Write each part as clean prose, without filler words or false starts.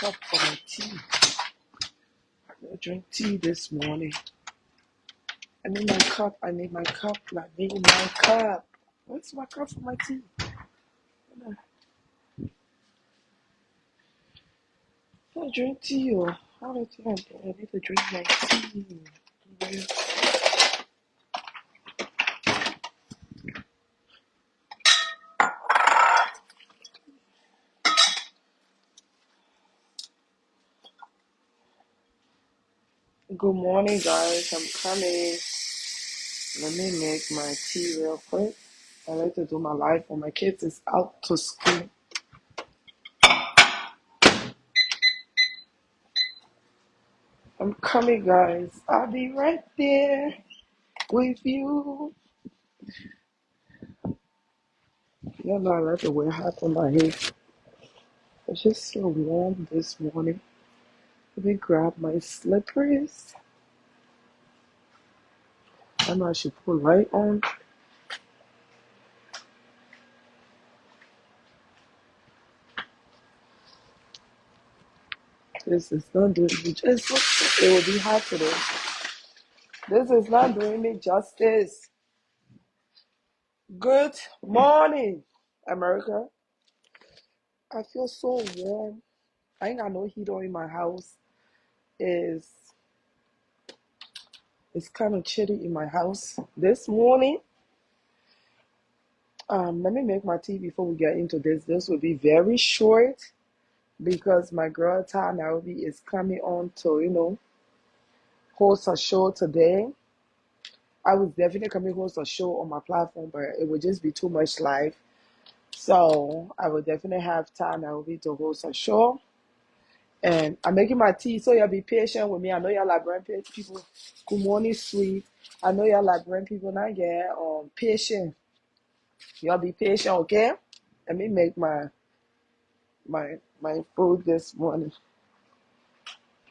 cup for my tea. I drink tea this morning. I need my cup. I need my cup. Where's my cup for my tea? I drink tea. How do I need to drink my tea? Good morning, guys. I'm coming. Let me make my tea real quick. I like to do my life when my kids is out to school. I'm coming, guys. I'll be right there with you. You know, I like to wear hat on my head. It's just so warm this morning. Let me grab my slippers. I know I should put light on. This is not doing me justice. It will be hot today. This is not doing me justice. Good morning, America. I feel so warm. I ain't got no heater in my house. It's kind of chilly in my house this morning. Let me make my tea before we get into this. This will be very short because my girl Ty Nairobi is coming on to, host a show today. I was definitely coming to host a show on my platform, but it would just be too much live. So I will definitely have Ty Nairobi to host a show. And I'm making my tea, so y'all be patient with me. I know y'all Liberian people. Good morning, sweet. I know y'all Liberian people now get patient. Y'all be patient, okay? Let me make my food this morning.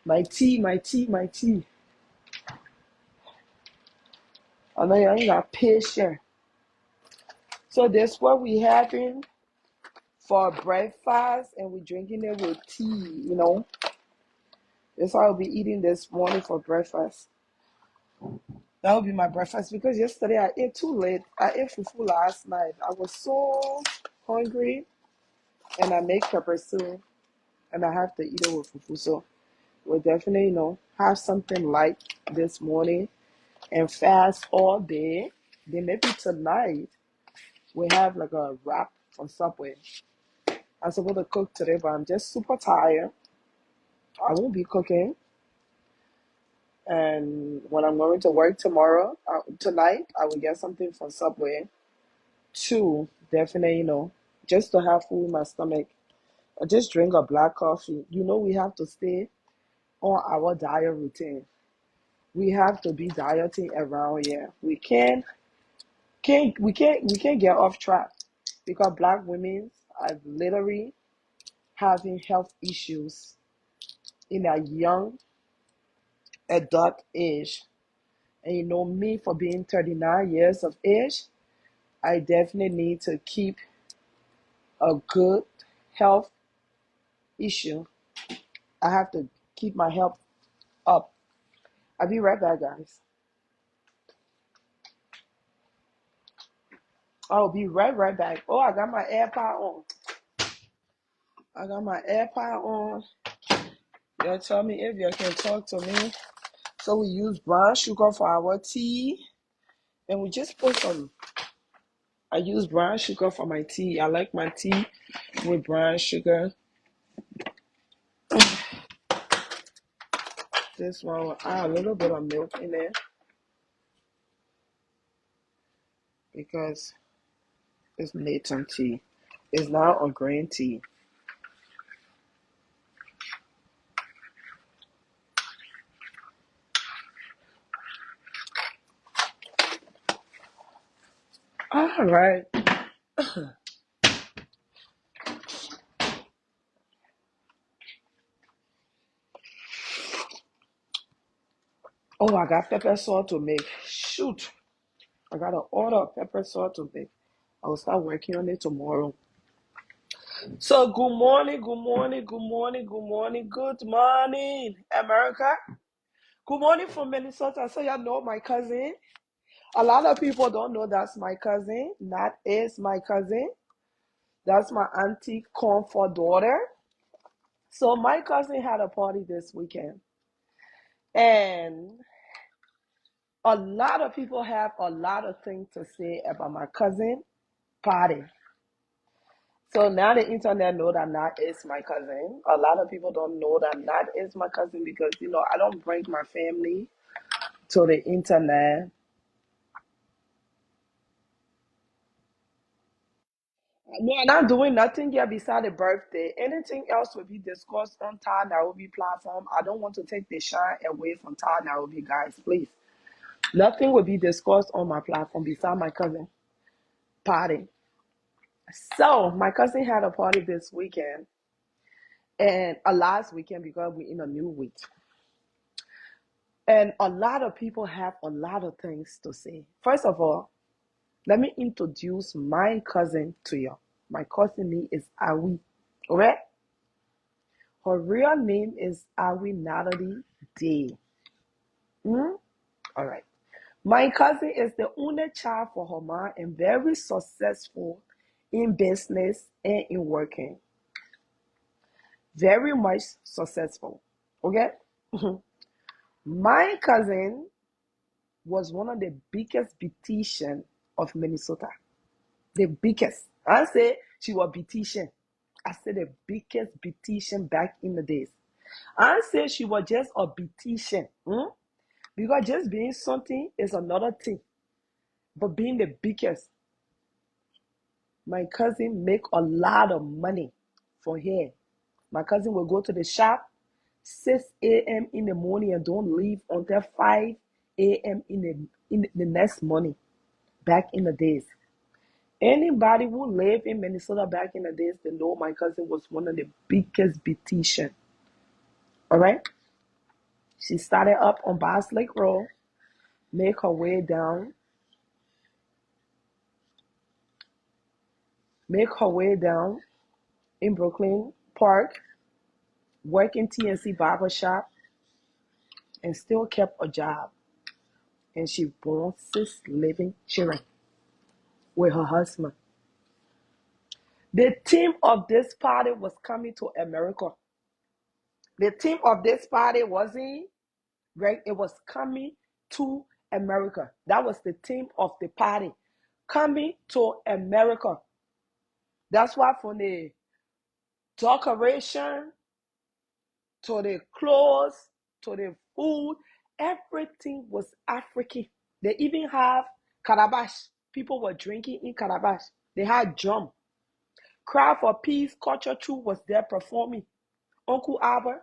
My tea. I know y'all ain't got patience. So that's what we having for breakfast, and we're drinking it with tea, That's what I'll be eating this morning for breakfast. That will be my breakfast because yesterday I ate too late. I ate fufu last night. I was so hungry, and I make pepper soup, and I have to eat it with fufu. So we'll definitely, have something light this morning and fast all day. Then maybe tonight we have like a wrap from Subway. I'm supposed to cook today, but I'm just super tired. I won't be cooking. And when I'm going to work tonight, I will get something from Subway. Two, definitely, just to have food in my stomach. I just drink a black coffee. We have to stay on our diet routine. We have to be dieting around here. We can't get off track because Black women are literally having health issues in a young adult age. And me, for being 39 years of age, I definitely need to keep a good health issue. I have to keep my health up. I'll be right back, guys. I'll be right back. Oh, I got my AirPod on. Y'all tell me if you can talk to me. So we use brown sugar for our tea. And we just I use brown sugar for my tea. I like my tea with brown sugar. This one will add a little bit of milk in there because it's Lipton tea. It's not a green tea. All right. Oh, I got pepper salt to make. Shoot. I got to order pepper salt to make. I'll start working on it tomorrow. So good morning, good morning, good morning, good morning, good morning, America. Good morning from Minnesota. So y'all know my cousin. A lot of people don't know that's my cousin. That is my cousin. That's my auntie Comfort daughter. So my cousin had a party this weekend. And a lot of people have a lot of things to say about my cousin party. So now the internet know that Nat is my cousin. A lot of people don't know that Nat is my cousin because, I don't bring my family to the internet. No, I'm not doing nothing here beside the birthday. Anything else will be discussed on Todd Nairobi platform. I don't want to take the shine away from Todd Nairobi, guys, please. Nothing will be discussed on my platform beside my cousin party. So my cousin had a party this weekend and a last weekend because we're in a new week. And a lot of people have a lot of things to say. First of all, let me introduce my cousin to you. My cousin name is Awi. Okay? Her real name is Awi Natalie Day. All right. My cousin is the only child for her mom and very successful in business and in working. Very much successful. Okay? My cousin was one of the biggest beautician of Minnesota. The biggest. I say she was beautician. I said the biggest beautician back in the days. I say she was just a beautician. Because just being something is another thing. But being the biggest, my cousin make a lot of money for her. My cousin will go to the shop 6 a.m. in the morning and don't leave until 5 a.m. in the next morning back in the days. Anybody who lived in Minnesota back in the days, they know my cousin was one of the biggest beauticians. All right? She started up on Bass Lake Road, make her way down, in Brooklyn Park, work in TNC barber shop, and still kept a job. And she born 6 living children with her husband. The theme of this party was coming to America. The theme of this party wasn't right? It was coming to America. That was the theme of the party. Coming to America. That's why from the decoration to the clothes to the food, everything was African. They even have calabash. People were drinking in calabash. They had drum. Cry for Peace Culture Troop was there performing. Uncle Albert,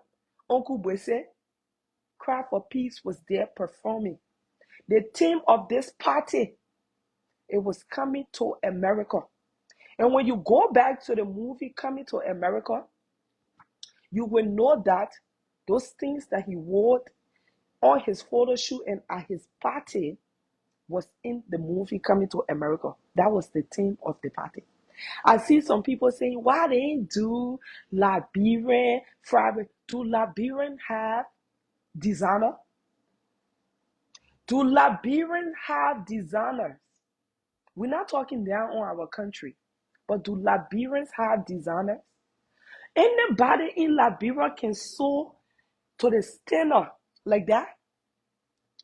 Uncle Bwese, Cry for Peace was there performing. The theme of this party, it was coming to America. And when you go back to the movie Coming to America, you will know that those things that he wore on his photo shoot and at his party was in the movie Coming to America. That was the theme of the party. I see some people saying, why they ain't do Liberian fabric? Do Liberian have designer? Do Liberian have designers? We're not talking down on our country, but do Liberians have designers? Anybody in Liberia can sew to the standard like that.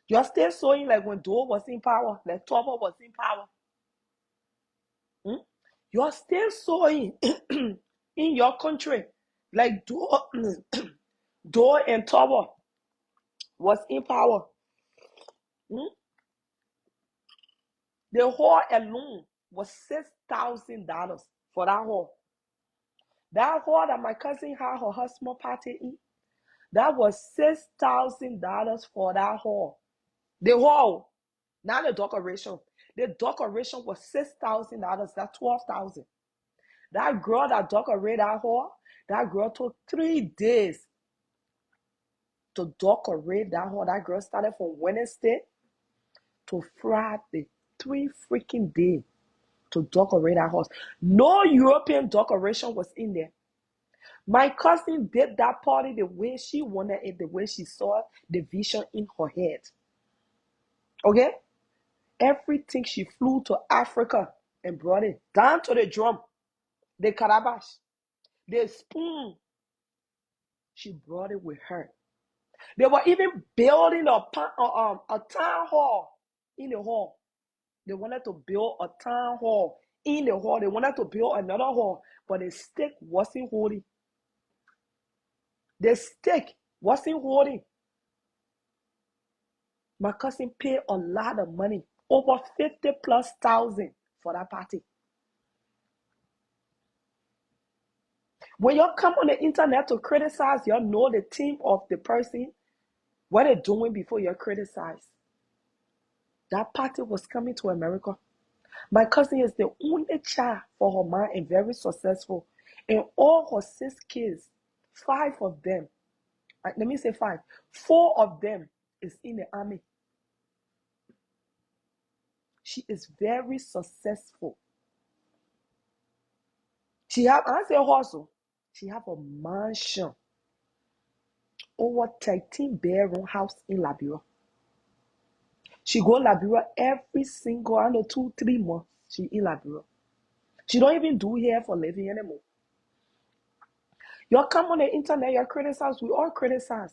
You're still sewing like when Doe was in power, like Tobo was in power. You're still sewing in your country like Doe and Tobo was in power. The hall alone was $6,000 for that hall. That hall that my cousin had her husband party in, that was $6,000 for that hall. The hall, not the decoration. The decoration was $6,000. That's $12,000. That girl that decorated that hall, that girl took 3 days to decorate that hall. That girl started from Wednesday to Friday, 3 freaking days. to decorate that house. No European decoration was in there. My cousin did that party the way she wanted it, the way she saw the vision in her head. Okay? Everything she flew to Africa and brought it down to the drum, the calabash, the spoon. She brought it with her. They were even building a town hall in the hall. They wanted to build a town hall in the hall. They wanted to build another hall, but the stake wasn't holding. The stake wasn't holding. My cousin paid a lot of money, over 50,000+ for that party. When you come on the internet to criticize, you know the team of the person, what they're doing before you criticize. That party was coming to America. My cousin is the only child for her mom and very successful. And all her 6 kids, 5 of them, let me say 5, 4 of them is in the army. She is very successful. She have, I say hustle, she have a mansion, over 13-bedroom house in Liberia. She go Liberia every single, 2-3 months. She in Liberia. She don't even do hair for living anymore. You come on the internet, you criticize, we all criticize.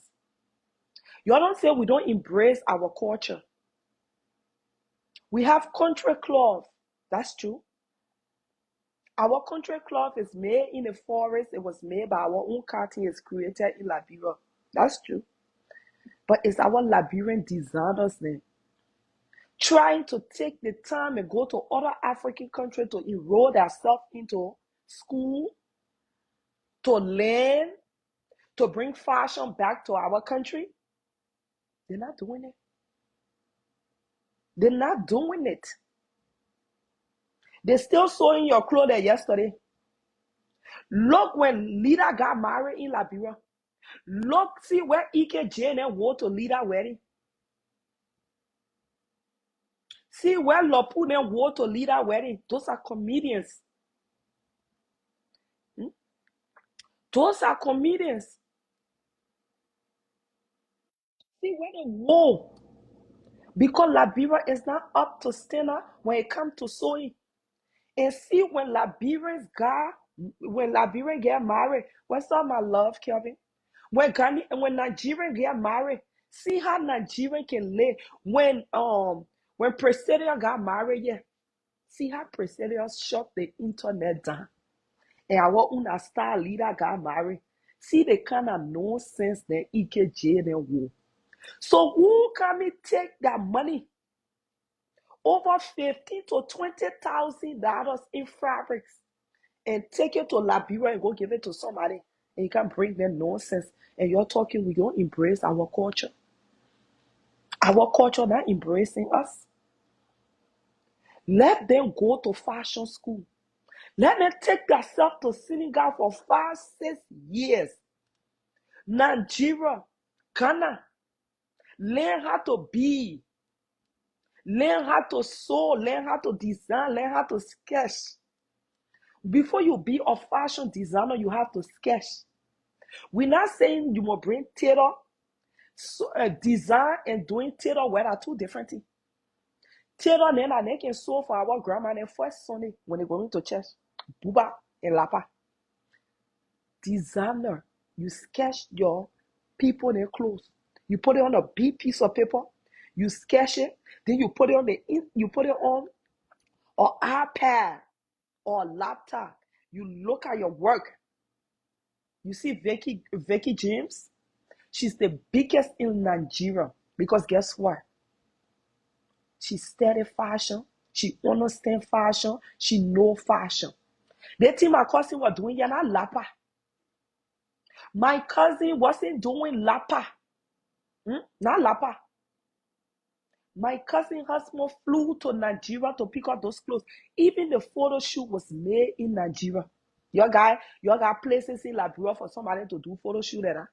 You don't say we don't embrace our culture. We have country cloth. That's true. Our country cloth is made in the forest. It was made by our own cotton. It's created in Liberia. That's true. But it's our Liberian designers then trying to take the time and go to other African countries to enroll themselves into school, to learn, to bring fashion back to our country. They're not doing it. They're not doing it. They're still sewing your clothes yesterday. Look when Lida got married in Liberia. Look, see where Ike Jane wore to Lida wedding. See where Lopu wore to Lida wedding. Those are comedians. Those are comedians. See where they wore. Because Liberia is not up to standard when it comes to sewing. And see when Liberians get married. What's up, my love, Kelvin? When Nigerians get married, see how Nigerian can live. When Presidio got married, yeah. See how Presidio shut the internet down. And our own star leader got married. See the kind of nonsense that EKJ then wore. So who can me take that money? Over $15,000 to $20,000 in fabrics and take it to Liberia and go give it to somebody, and you can bring them nonsense. And you're talking, we don't embrace our culture. Our culture not embracing us. Let them go to fashion school. Let them take themselves to Senegal for 5-6 years. Nigeria, Ghana, learn how to be, learn how to sew, learn how to design, learn how to sketch. Before you be a fashion designer, you have to sketch. We're not saying you must bring tailor. So, design and doing tailor wear are two different things. Tailor and they can sew for our grandma and first Sunday when they go into church. Buba and Lapa. Designer, you sketch your people in their clothes. You put it on a big piece of paper. You sketch it. Then you put it on an iPad or a laptop. You look at your work. You see Vicky James? She's the biggest in Nigeria because guess what? She studied fashion. She understands fashion. She knows fashion. The thing my cousin was doing, you're not lapa. My cousin wasn't doing lapa. Not lapa. My cousin husband flew to Nigeria to pick up those clothes. Even the photo shoot was made in Nigeria. Your guy places in Liberia for somebody to do photo shoot there.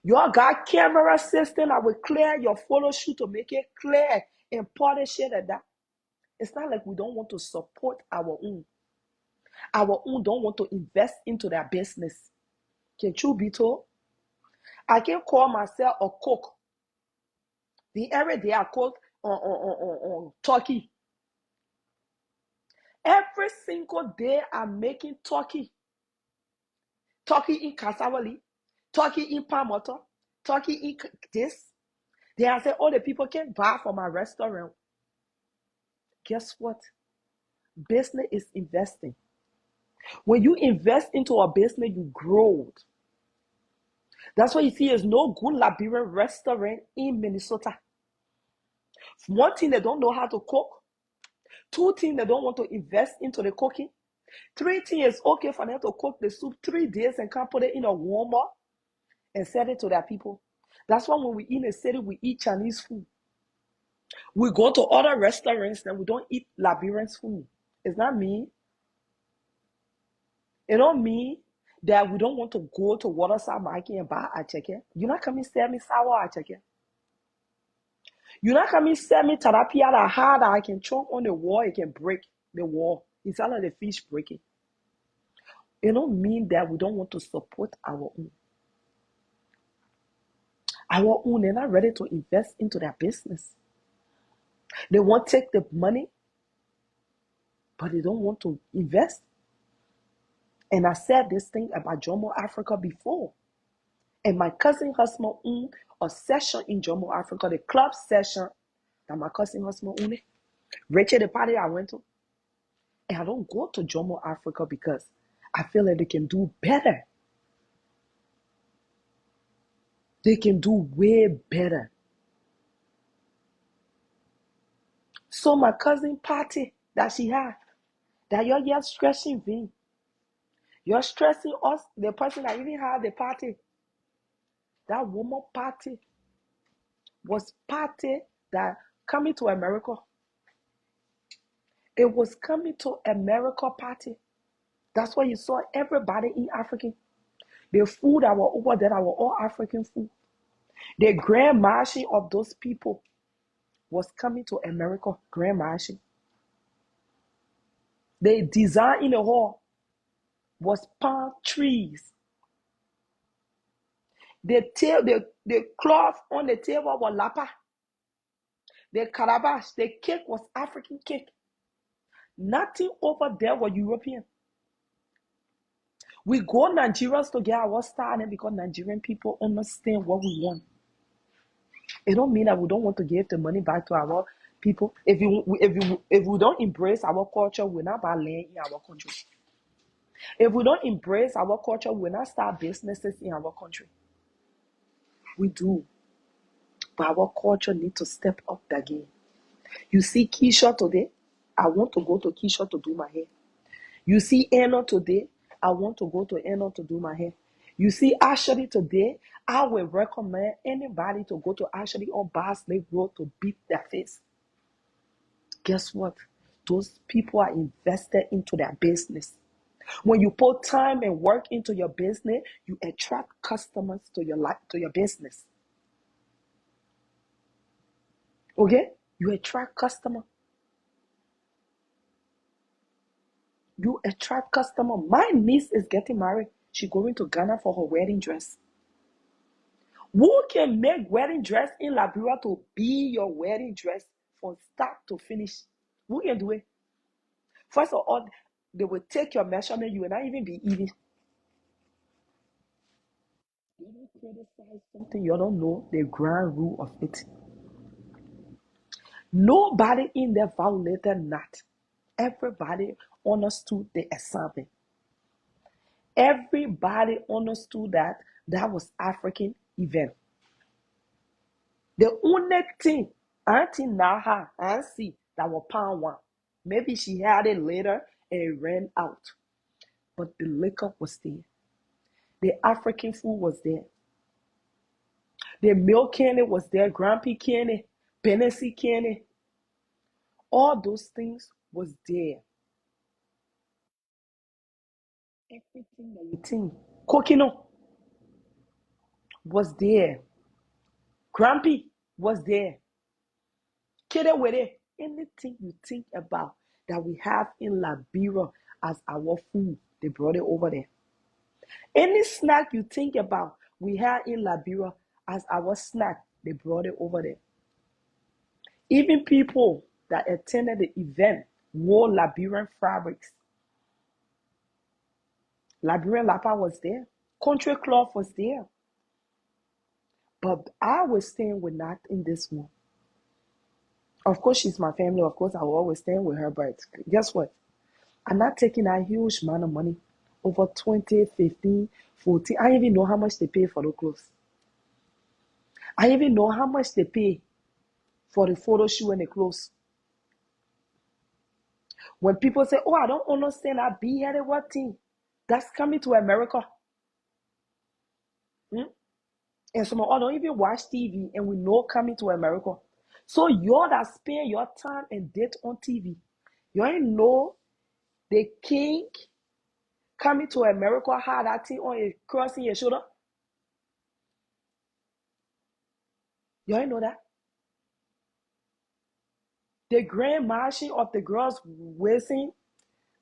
You got camera system that will clear your photo shoot to make it clear and polish it like that. It's not like we don't want to support our own. Our own don't want to invest into their business. Can you be told? I can call myself a cook. The every day I cook on turkey. Every single day I'm making turkey. Turkey in cassawali, turkey in palmoto, turkey in this. Then I say, all the people can buy from my restaurant. Guess what? Business is investing. When you invest into a business, you grow. That's why you see there's no good Liberian restaurant in Minnesota. One thing, they don't know how to cook. Two things, they don't want to invest into the cooking. Three things, it's okay for them to cook the soup 3 days and can put it in a warmer and sell it to their people. That's why when we in a city, we eat Chinese food. We go to other restaurants and we don't eat Liberian food. It's not me. It don't mean that we don't want to go to Waterside Market and buy a chicken. You're not coming sell me sour chicken. You're not coming sell me tilapia that hard that I can chop on the wall, it can break the wall. It's not like the fish breaking. It don't mean that we don't want to support our own. Our own, they're not ready to invest into their business. They want to take the money, but they don't want to invest. And I said this thing about Jomo Africa before. And my cousin husband owned a session in Jomo Africa, the club session that my cousin husband owned. Rachel, the party I went to. And I don't go to Jomo Africa because I feel like they can do better. They can do way better. So my cousin party that she had, that you're stressing me. You're stressing us, the person that even had the party. That woman party was party that coming to America. It was coming to America party. That's why you saw everybody in African. The food that were over there, that were all African food. The grand marching of those people was coming to America. Grand marching. The design in the hall was palm trees. The cloth on the table was lapa. The calabash, the cake was African cake. Nothing over there was European. We go Nigerians to get our style and because Nigerian people understand what we want. It don't mean that we don't want to give the money back to our people. If we don't embrace our culture, we're not buy land in our country. If we don't embrace our culture, we're not start businesses in our country. We do. But our culture needs to step up the game. You see Keisha today? I want to go to Keisha to do my hair. You see Anna today? I want to go to Anna to do my hair. You see Ashley today? I will recommend anybody to go to Ashley on Bass Lake Road to beat their face. Guess what? Those people are invested into their business. When you put time and work into your business, you attract customers to your business. Okay? You attract customers. You attract customer. My niece is getting married. She's going to Ghana for her wedding dress. Who can make wedding dress in Liberia to be your wedding dress from start to finish? Who can do it? First of all, they will take your measurement. You will not even be eating. You don't criticize something you don't know the grand rule of it. Nobody in there violated that. Everybody understood the assignment. Everybody understood that that was African event. The only thing Auntie Naha and see that was pound one. Maybe she had it later and it ran out. But the liquor was there. The African food was there. The milk candy was there. Grumpy candy, Bennessy candy. All those things was there. Everything that you think. Coconut was there. Grumpy was there. Kid with it. Anything you think about that we have in Liberia as our food, they brought it over there. Any snack you think about we have in Liberia as our snack, they brought it over there. Even people that attended the event wore Liberian fabrics. Liberian lapa was there. Country cloth was there. But I was staying with not in this one. Of course, she's my family. Of course, I will always stand with her. But guess what? I'm not taking a huge amount of money. Over 20, 15, 14. I even know how much they pay for the clothes. I even know how much they pay for the photo shoot and the clothes. When people say, oh, I don't understand, I be here, what thing? That's coming to America. And some of us don't even watch TV and we know coming to America. So you that spend your time and date on TV, you ain't know the king coming to America had that thing on your crossing your shoulder. You ain't know that. The grand marching of the girls waving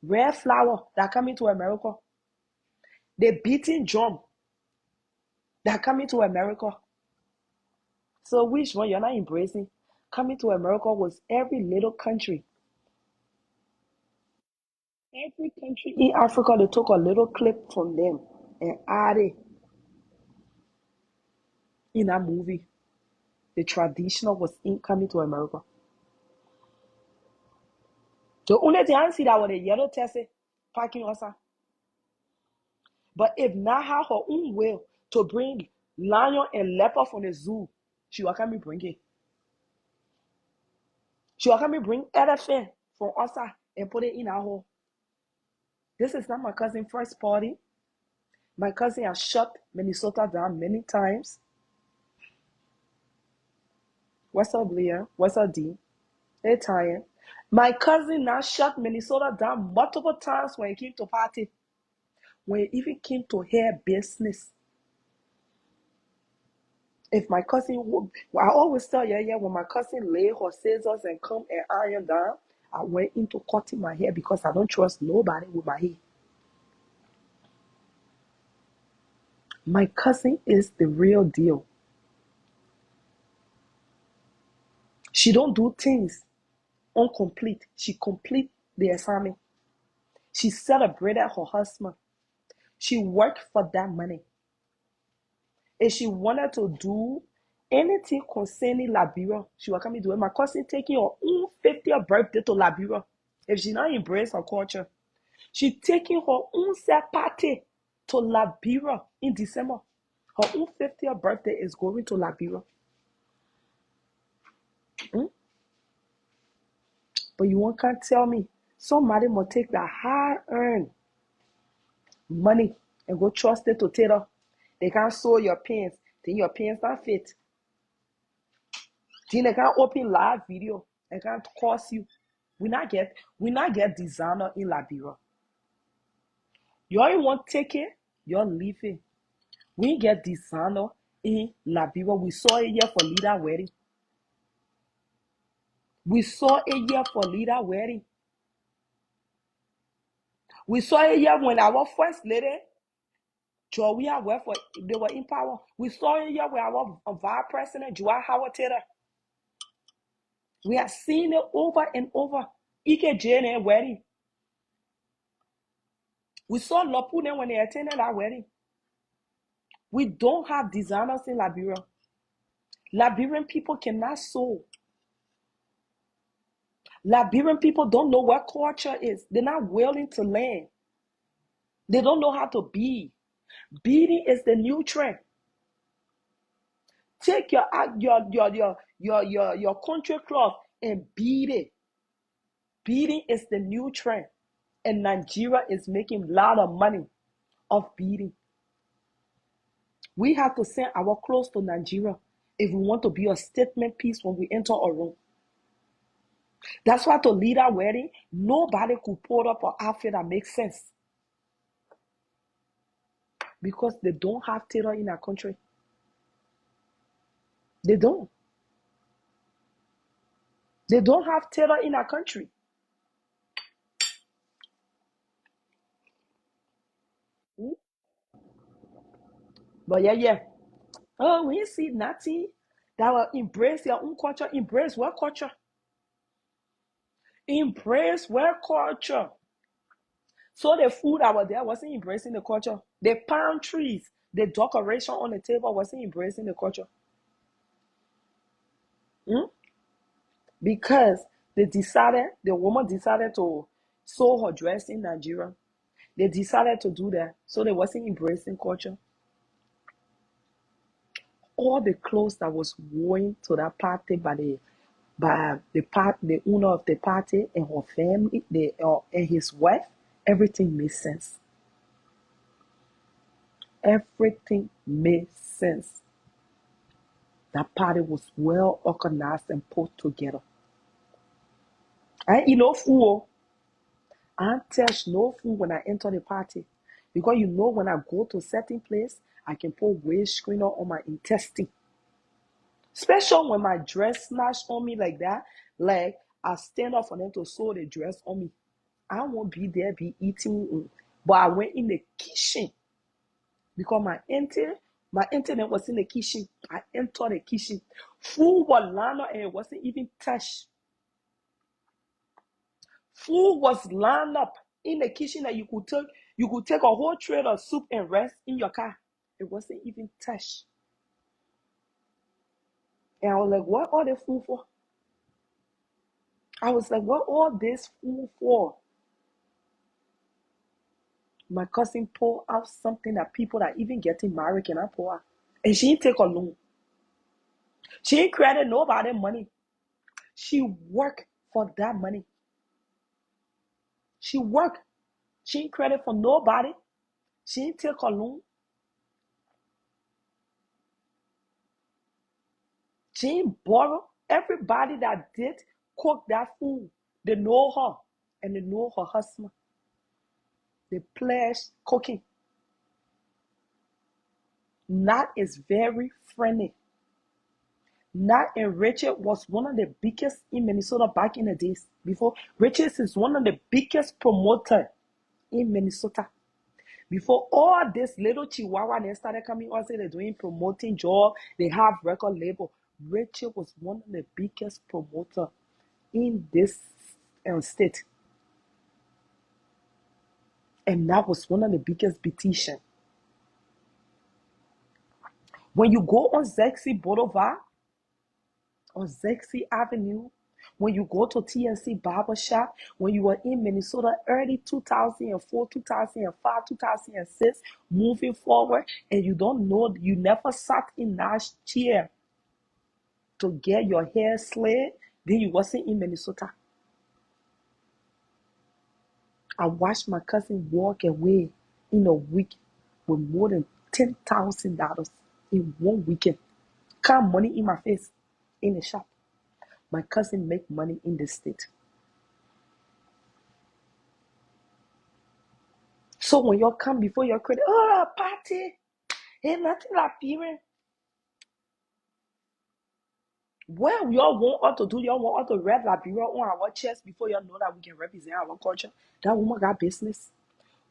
red flower that coming to America. The beating drum that coming to America. So which one you're not embracing? Coming to America was every little country. Every country in Africa, they took a little clip from them and added in that movie. The traditional was in coming to America. The only thing I see that was the yellow Tessie parking outside. But if not have her own will to bring lion and leopard from the zoo, she will come bring it. She will come bring elephant from outside and put it in our home. This is not my cousin's first party. My cousin has shut Minnesota down many times. What's up, Leah? What's up, D? Hey, Tyan. My cousin now shut Minnesota down multiple times when it came to party. When it even came to hair business. If my cousin, I always tell you, yeah, when my cousin lay her scissors and come and iron down, I went into cutting my hair because I don't trust nobody with my hair. My cousin is the real deal. She don't do things incomplete. She complete the assignment. She celebrated her husband. She worked for that money. If she wanted to do anything concerning Liberia, she will come and do it. My cousin taking her own 50th birthday to Liberia. If she not embrace her culture, she taking her own set party to Liberia in December. Her own 50th birthday is going to Liberia. But you can't tell me somebody must take that hard-earned money and go trust it to tailor. They can't sew your pants, then your pants not fit. Then they can't open live video. They can't cost you. We not get designer in Liberia. You ain't want to take it, you're leaving. We get designer in Liberia. We saw it here for leader wedding. We saw it here for leader wedding. We saw it here when our first lady, Joey, for they were in power. We saw it here with our vice president, Joa Howard Taylor. We have seen it over and over. Ike Jane wedding. We saw Lopune when they attended our wedding. We don't have designers in Liberia. Liberian people cannot sew. Liberian people don't know what culture is. They're not willing to learn. They don't know how to bead. Beading is the new trend. Take your country cloth and bead it. Beading is the new trend. And Nigeria is making a lot of money off beading. We have to send our clothes to Nigeria if we want to be a statement piece when we enter a room. That's why to lead our wedding, nobody could put up an outfit that makes sense. Because they don't have tailor in our country. They don't. They don't have tailor in our country. Mm. But yeah. Oh, we see nothing that will embrace your own culture. Embrace what culture? Embrace what culture? So the food that was there wasn't embracing the culture. The palm trees, the decoration on the table wasn't embracing the culture. Mm? Because the woman decided to sew her dress in Nigeria. They decided to do that. So they wasn't embracing culture. All the clothes that was worn to that party the owner of the party and her family, and his wife, everything made sense. Everything made sense. That party was well organized and put together. I eat no food. Oh. I don't touch no food when I enter the party. Because when I go to a certain place, I can put waist screener on my intestine. Especially when my dress snatched on me like that, like I stand up for them to sew the dress on me. I won't be there, be eating. But I went in the kitchen because my internet was in the kitchen. I entered the kitchen. Food was lined up and it wasn't even touched. Food was lined up in the kitchen that you could take a whole tray of soup and rest in your car. It wasn't even touched. And I was like, what all the food for? I was like, what all this food for? My cousin pulled out something that people that even getting married cannot pull out. And she didn't take a loan. She didn't credit nobody money. She worked for that money. She worked. She didn't credit for nobody. She didn't take a loan. She didn't borrow. Everybody that did cook that food, they know her and they know her husband. They pledged cooking. Nat is very friendly. Nat and Richard was one of the biggest in Minnesota back in the days. Before Richard is one of the biggest promoter in Minnesota. Before all this little chihuahua they started coming on, say they're doing promoting job, they have record label. Richard was one of the biggest promoter in this state. And that was one of the biggest beautician. When you go on Zexy Boulevard, on Zexy Avenue, when you go to TNC Barbershop, when you were in Minnesota early 2004, 2005, 2006, moving forward, and you don't know, you never sat in that chair to get your hair slayed, then you wasn't in Minnesota. I watched my cousin walk away in a week with more than $10,000 in one weekend. Count money in my face in the shop. My cousin make money in the state. So when you come before your credit, oh, party, ain't nothing like period. Well, y'all want us to do, y'all want us to read Liberia on our chest before y'all know that we can represent our culture. That woman got business,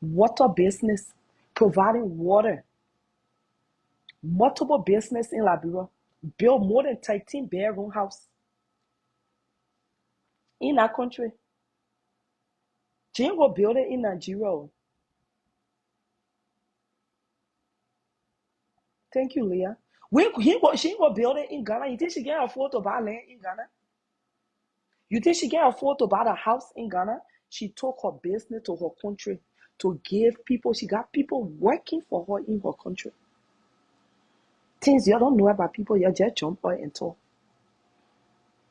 water business, providing water, multiple business in Liberia, build more than 13 bedroom house in our country. She ain't gonna build it in Nigeria. Thank you, Leah. She ain't gonna build it in Ghana. You think she can afford to buy land in Ghana? You think she can afford to buy a house in Ghana? She took her business to her country to give people. She got people working for her in her country. Things you don't know about people, you just jump on and talk.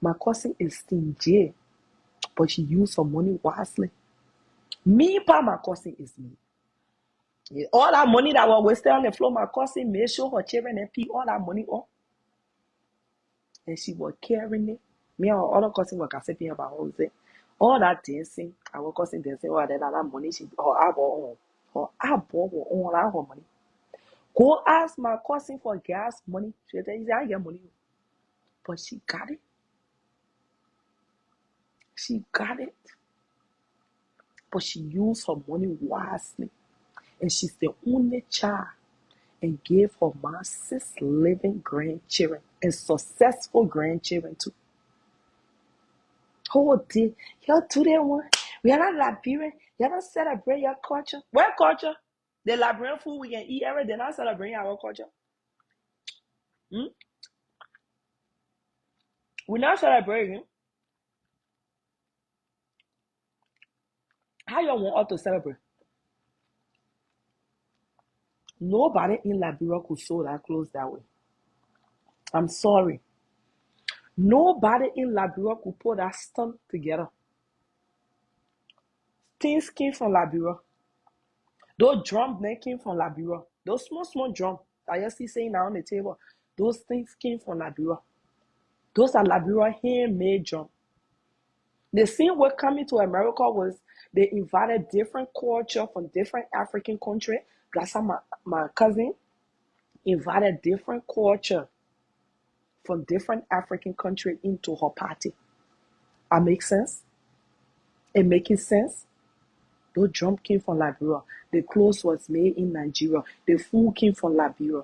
My cousin is stingy, but she used her money wisely. Me, pa, my cousin is me. Yeah, all that money that was wasted on the floor, my cousin made sure her children and pay all that money up. And she was carrying it. Me and our other cousin were gossiping about all that dancing. Our cousin dancing, all that money she her abo on all her money. Go ask my cousin for gas money. She tell you, I get money. But she got it. She got it, but she used her money wisely. And she's the only child and gave her mom 6 living grandchildren and successful grandchildren too. Oh, dear. Y'all do that one. We are not Liberian. Y'all don't celebrate your culture. What culture? The Liberian food we can eat every day. Not celebrating our culture. We're not celebrating. How y'all want us to celebrate? Nobody in Liberia could sew that clothes that way. I'm sorry. Nobody in Liberia could put that stuff together. Things came from Liberia. Those drums they came from Liberia. Those small drums that you see saying now on the table, those things came from Liberia. Those are Liberia handmade drums. The same way coming to America was they invited different culture from different African countries. That's how my cousin invited different culture from different African countries into her party. That makes sense? It making sense? Those drum came from Liberia. The clothes was made in Nigeria. The food came from Liberia.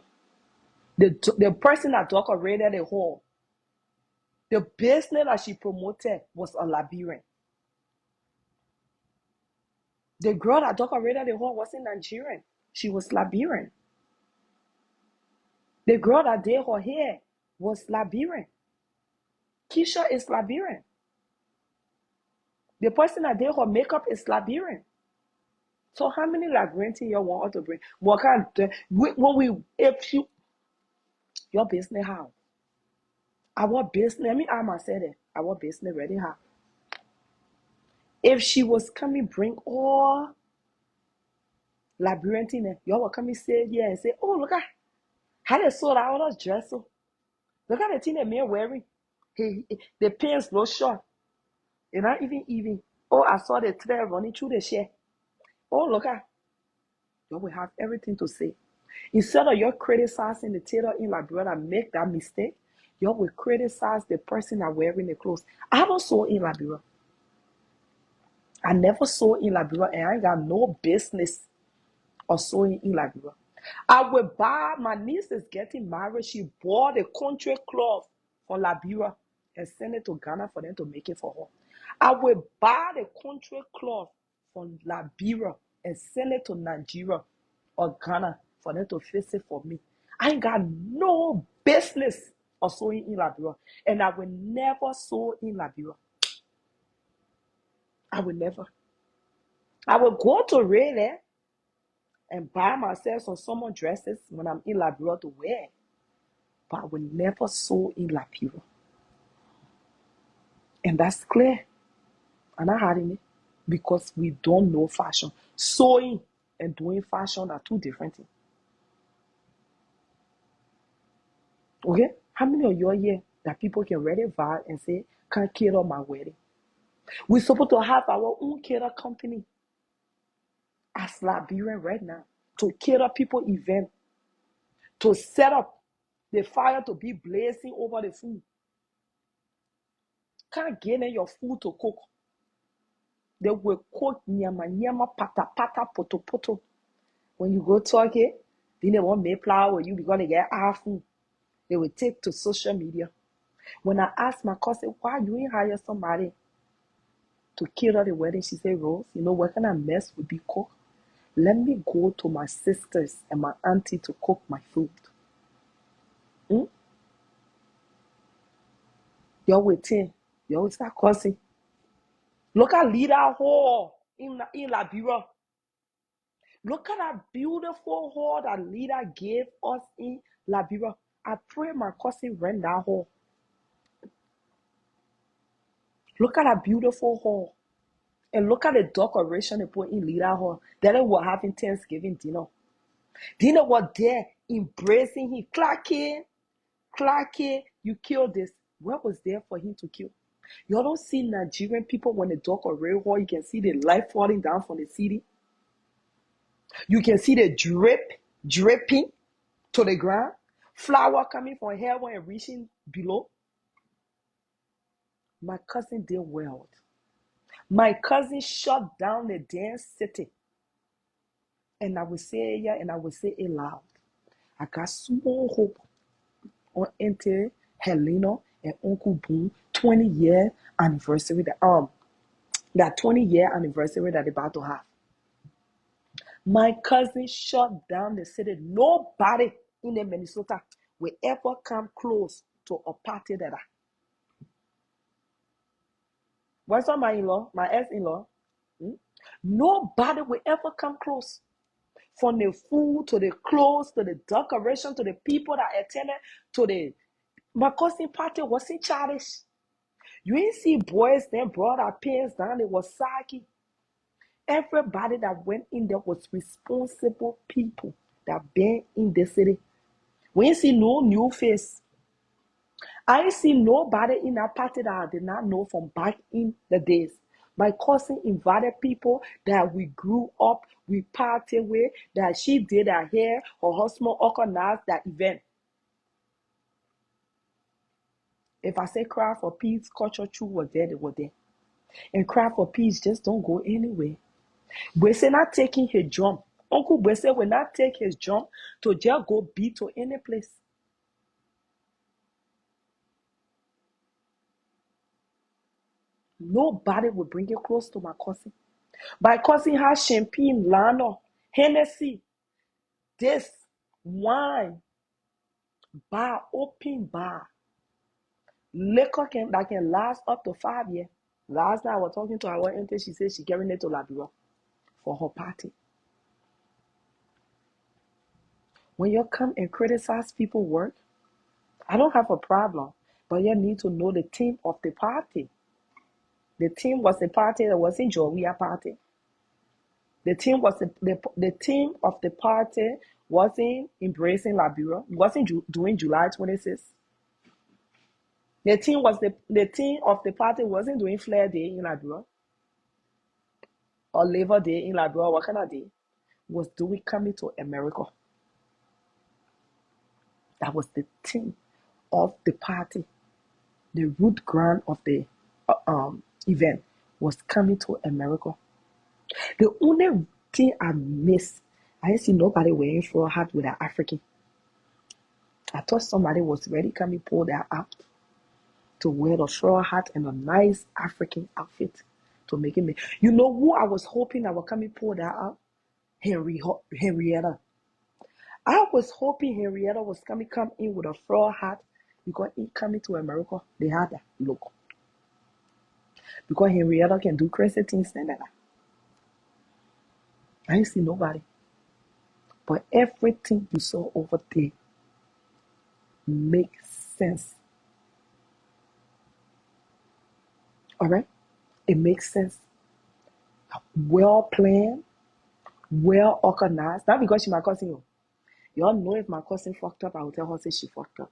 The person that decorated the hall, the business that she promoted was a Liberian. The girl that decorated the hall wasn't Nigerian. She was Liberian. The girl that did her hair was Liberian. Keisha is Liberian. The person that did her makeup is Liberian. So how many Liberian things you want us to bring? What kind of, if you, your business how? Our business, I mean, I must say that our business ready how? If she was coming bring all Liberian things, y'all will come and say yeah and say, oh look at how they sold out all those dresses. Look at the thing that man wearing. The pants look short. They're not even. Oh, I saw the thread running through the shirt. Oh, look at. You will have everything to say. Instead of you criticizing the tailor in Liberia that make that mistake, you will criticize the person that wearing the clothes. I don't sew in Liberia. I never sew in Liberia and I ain't got no business of sewing in Liberia. I will buy, my niece is getting married. She bought a country cloth from Liberia and send it to Ghana for them to make it for her. I will buy the country cloth from Liberia and send it to Nigeria or Ghana for them to fix it for me. I ain't got no business of sewing in Liberia. And I will never sew in Liberia. I will never. I will go to Raleigh and buy myself some summer dresses when I'm in Liberia to wear. But I will never sew in Liberia. And that's clear. I'm not hiding it. Because we don't know fashion. Sewing and doing fashion are two different things. Okay? How many of you are here that people can ready vow and say, can't cater my wedding? We're supposed to have our own cater company as Liberian right now to cater people event, to set up the fire to be blazing over the food. Can't get in your food to cook. They will cook nyama, pata, poto. When you go talk it, then they won't make flour with you because they get our food. They will take to social media. When I asked my cousin, why you ain't hire somebody to cater the wedding, she said, Rose, you know what kind of mess would be cooked? Let me go to my sisters and my auntie to cook my food. Y'all waiting. Y'all start cussing. Look at Leader Hall in Liberia. Look at that beautiful hall that Leader gave us in Liberia. I pray my cousin rent that hall. Look at that beautiful hall. And look at the decoration they put in Leader Hall. Then they were having Thanksgiving dinner. Dinner was there embracing him. Clarky, you killed this. What was there for him to kill? You don't see Nigerian people when they decorate hall. You can see the light falling down from the city. You can see the dripping to the ground. Flour coming from heaven and reaching below. My cousin did well. My cousin shut down the damn city. And I will say it here and I will say it loud. I got small hope on Auntie Helena and Uncle Boone 20-year anniversary that 20-year anniversary that they're about to have. My cousin shut down the city. Nobody in the Minnesota will ever come close to a party that I. What's on my in-law, my ex-in-law? Nobody will ever come close. From the food to the clothes to the decoration to the people that attended to the my cousin party wasn't childish. You ain't see boys then brought our pants down. It was SAYGEE. Everybody that went in there was responsible people that been in the city. We ain't see no new face. I ain't see nobody in that party that I did not know from back in the days. My cousin invited people that we grew up, we partied with, that she did her hair, her husband organized that event. If I say Cry for Peace, Culture True was there, they were there. And Cry for Peace just don't go anywhere. Bwese not taking his jump. Uncle Bwese will not take his jump to just go beat to any place. Nobody will bring it close to my cousin. My cousin has champagne, Lano, Hennessy, this, wine, bar, open bar. Liquor that can last up to 5 years. Last night I was talking to our auntie, she said she carrying it to Liberia for her party. When you come and criticize people's work, I don't have a problem, but you need to know the theme of the party. The theme was the party that wasn't Joey party. The theme was the theme of the party wasn't embracing Liberia. Wasn't doing July 26th. The theme of the party wasn't doing Flair Day in Liberia or Labor Day in Liberia. What kind of day? Was doing coming to America. That was the theme of the party. The root ground of the event was coming to America. The only thing I miss, I didn't see nobody wearing straw hat with an African. I thought somebody was ready coming pull that out to wear the straw hat and a nice African outfit to make it. You know who I was hoping I would come and pull that out? Henrietta. I was hoping Henrietta was come in with a straw hat because in coming to America, they had that look. Because Henrietta can do crazy things like that. I didn't see nobody. But everything you saw over there makes sense. All right? It makes sense. Well planned, well organized. Not because she's my cousin. Y'all know if my cousin fucked up, I will tell her say she fucked up.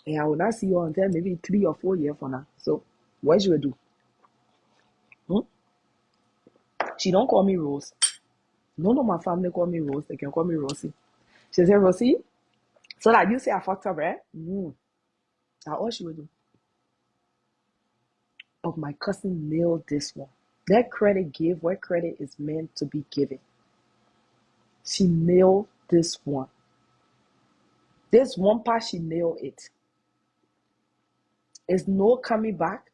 And I will not see her until maybe 3 or 4 years from now. So what she will do? She don't call me Rose. None of my family call me Rose. They can call me Rosie. She said, Rosie, so that you say I fucked up, right? That's all she will do. But my cousin nailed this one. That credit give where credit is meant to be given. She nailed this one. This one part, she nailed it. It's no coming back.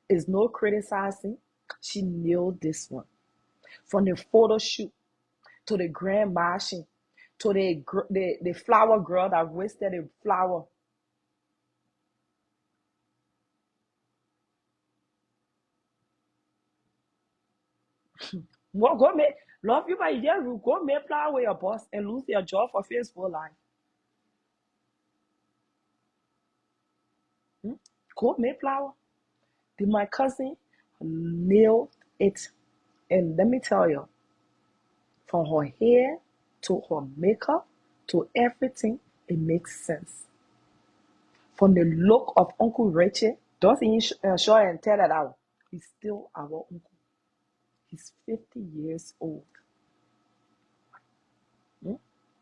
It's no criticizing. She nailed this one. From the photo shoot to the grand marching to the flower girl that wasted a flower. Well, go make love you by your room. Go make flower with your boss and lose your job for Facebook Live. Go make flower. Did my cousin nailed it? And let me tell you, from her hair to her makeup to everything, it makes sense. From the look of Uncle Richie, don't even show and tell that out. He's still our uncle. He's 50 years old.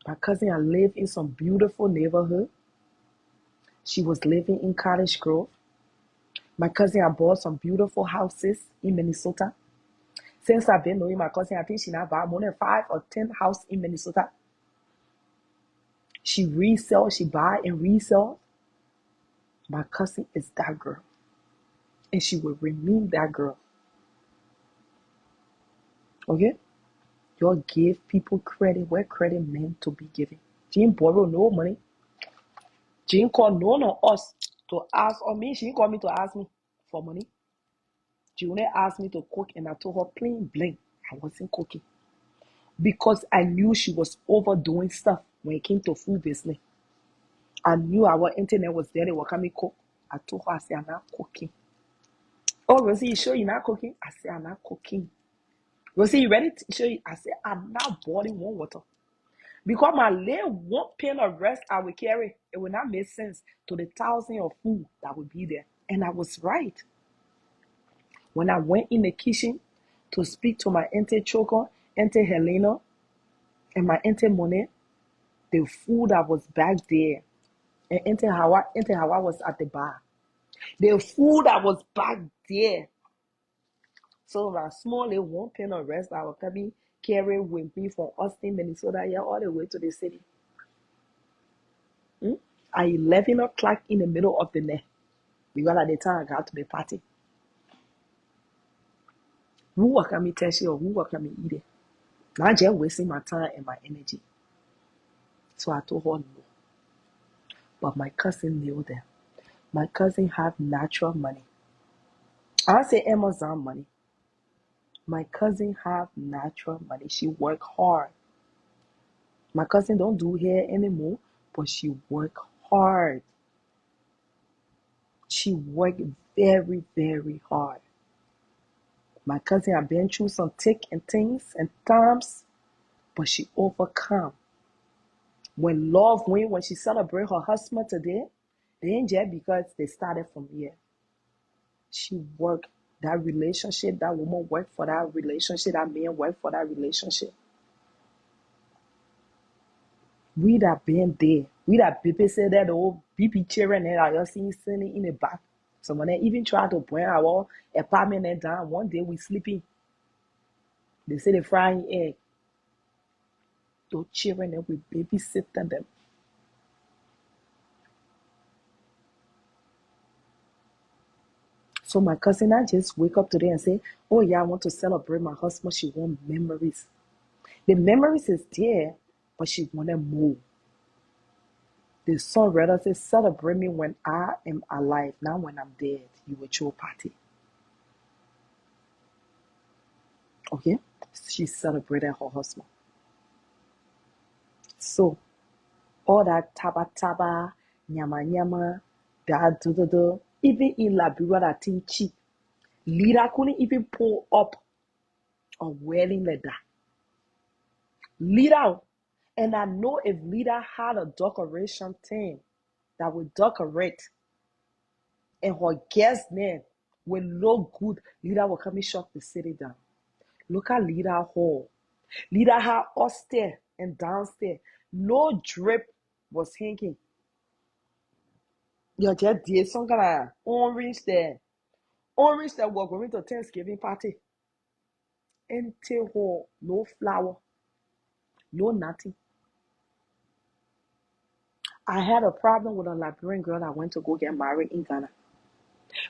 My cousin, I live in some beautiful neighborhood. She was living in Cottage Grove. My cousin had bought some beautiful houses in Minnesota. Since I've been knowing my cousin, I think she now bought more than 5 or 10 houses in Minnesota. She resell, she buy and resell. My cousin is that girl. And she will remain that girl. Okay? You give people credit where credit meant to be given. She didn't borrow no money. She didn't call none of us to ask, or me, she didn't call me to ask me for money. She only asked me to cook, and I told her plain blank I wasn't cooking. Because I knew she was overdoing stuff when it came to food business. I knew our internet was there, they were coming cook. I told her, I said, I'm not cooking. Oh, Rosie, you sure you're not cooking? I said, I'm not cooking. Rosie, you ready to show you? I said, I'm not boiling one water. Because my little 1 pin of rest I will carry, it will not make sense to the 1,000 of food that will be there. And I was right. When I went in the kitchen to speak to my auntie Choco, auntie Helena, and my auntie Monet, the food that was back there, and auntie Hawa was at the bar. The food that was back there. So my small little 1 pin of rest I will carry with me from Austin, Minnesota, here all the way to the city. At 11 o'clock in the middle of the night. Because at the time I got to the party. Who will come and test you or who will come and eat it? Not just wasting my time and my energy. So I told her no. But my cousin knew them. My cousin have natural money. I don't say Amazon money. My cousin have natural money. She work hard. My cousin don't do hair anymore, but she work hard. She work very, very hard. My cousin have been through some thick and things and times, but she overcome. When love went, when she celebrate her husband today, they ain't just because they started from here. She worked that relationship, that woman worked for that relationship, that man worked for that relationship. We that been there, we that baby said that old BP children that I just seen sitting in the back. Someone that even tried to bring our apartment down. One day we sleeping. They say they frying egg. Those children that we babysit them. So my cousin, I just wake up today and say, oh yeah, I want to celebrate my husband. She want memories. The memories is there, but she wanted more. The song rather says, celebrate me when I am alive. Now when I'm dead, you will throw a party. Okay? She celebrated her husband. So, all that taba, nyama, da, even in Liberia, that thing cheap. Leader couldn't even pull up a wedding like that. Leader, and I know if leader had a decoration team that would decorate and her guest name will look good, leader will come and shut the city down. Look at leader hall. Leader had upstairs and downstairs. No drip was hanging. You just did some kind of orange there. Orange that we're going to Thanksgiving party. Empty hall, no flower, no nothing. I had a problem with a Liberian girl that went to go get married in Ghana.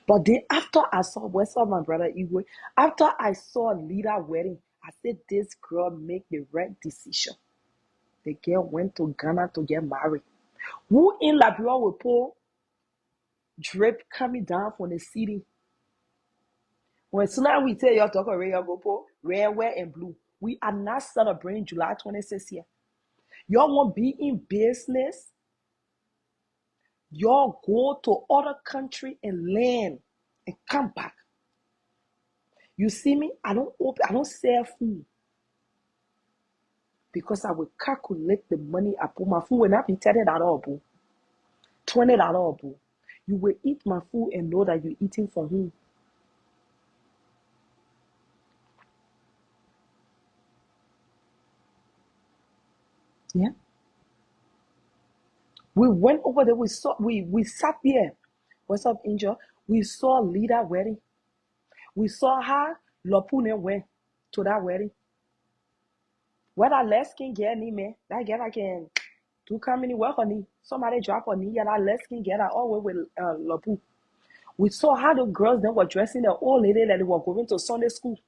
But then after I saw my brother Igwe, after I saw leader wedding, I said this girl make the right decision. The girl went to Ghana to get married. Who in Liberia will pull drip coming down from the city? When soon as we tell you talk already, you go pull red, white, and blue. We are not celebrating July 26th here. Y'all want to be in business? Y'all go to other country and land and come back. You see me? I don't sell food because I will calculate the money I put. My food will not be $30, boo. $20, boo. You will eat my food and know that you're eating from whom. Yeah. We went over there. We sat there. What's up, Angel? We saw Lida wedding. We saw how Lopune went to that wedding. Where that less can get me, man. That girl I can do come anywhere for me. Somebody drop on me, and that less can get her all the way with Lopu. We saw how the girls then were dressing the old lady that they were going to Sunday school.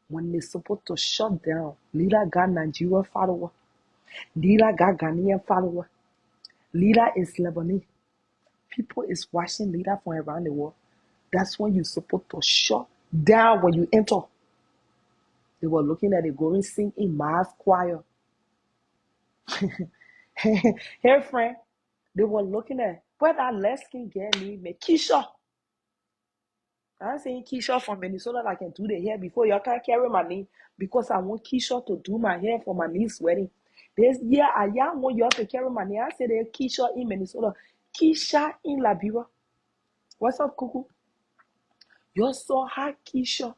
When they supposed to shut down, Lida got Nigerian follower. Lida got Ghanaian follower. Lida is Lebanese. People is watching Lida from around the world. That's when you're supposed to shut down when you enter. They were looking at the going sing in mass choir. Hey friend, they were looking at where that less can get me Keisha. I'm saying Keisha from Minnesota that can do the hair before you can't carry my name because I want Keisha to do my hair for my niece's wedding. This year I want you to carry my name. I said Keisha in Minnesota, Keisha in Liberia. What's up, Cuckoo? You saw how Keisha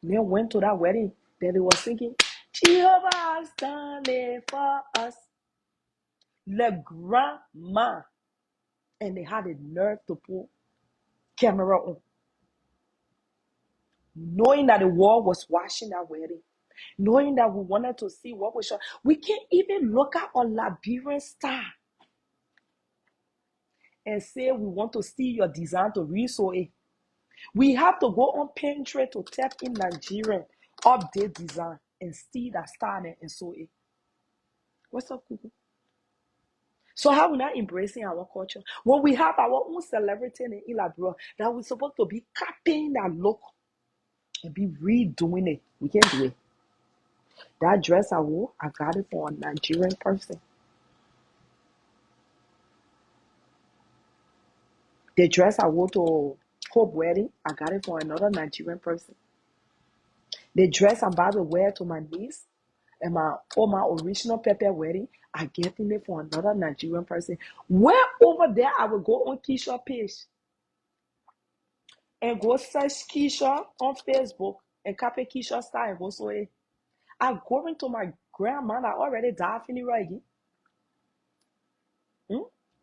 then went to that wedding. Then they were singing, Jehovah has done it for us. Le grandma. And they had the nerve to put camera on. Knowing that the world was watching that wedding. Knowing that we wanted to see what was shot. We can't even look at a Liberian star and say we want to see your design to resew it. We have to go on Pinterest to type in Nigerian update design and see that star and sew it. What's up, Cuckoo? So how we not embracing our culture? When we have our own celebrity in Liberia that we're supposed to be copying that look and be redoing it. We can't do it. That dress I wore, I got it for a Nigerian person. The dress I wore to Hope wedding, I got it for another Nigerian person. The dress I'm about to wear to my niece and my original Pepe wedding, I getting it for another Nigerian person. Where over there, I will go on Keisha page and go search Keisha on Facebook and copy Keisha style and go so it. I go into my grandma that already died in the reggae.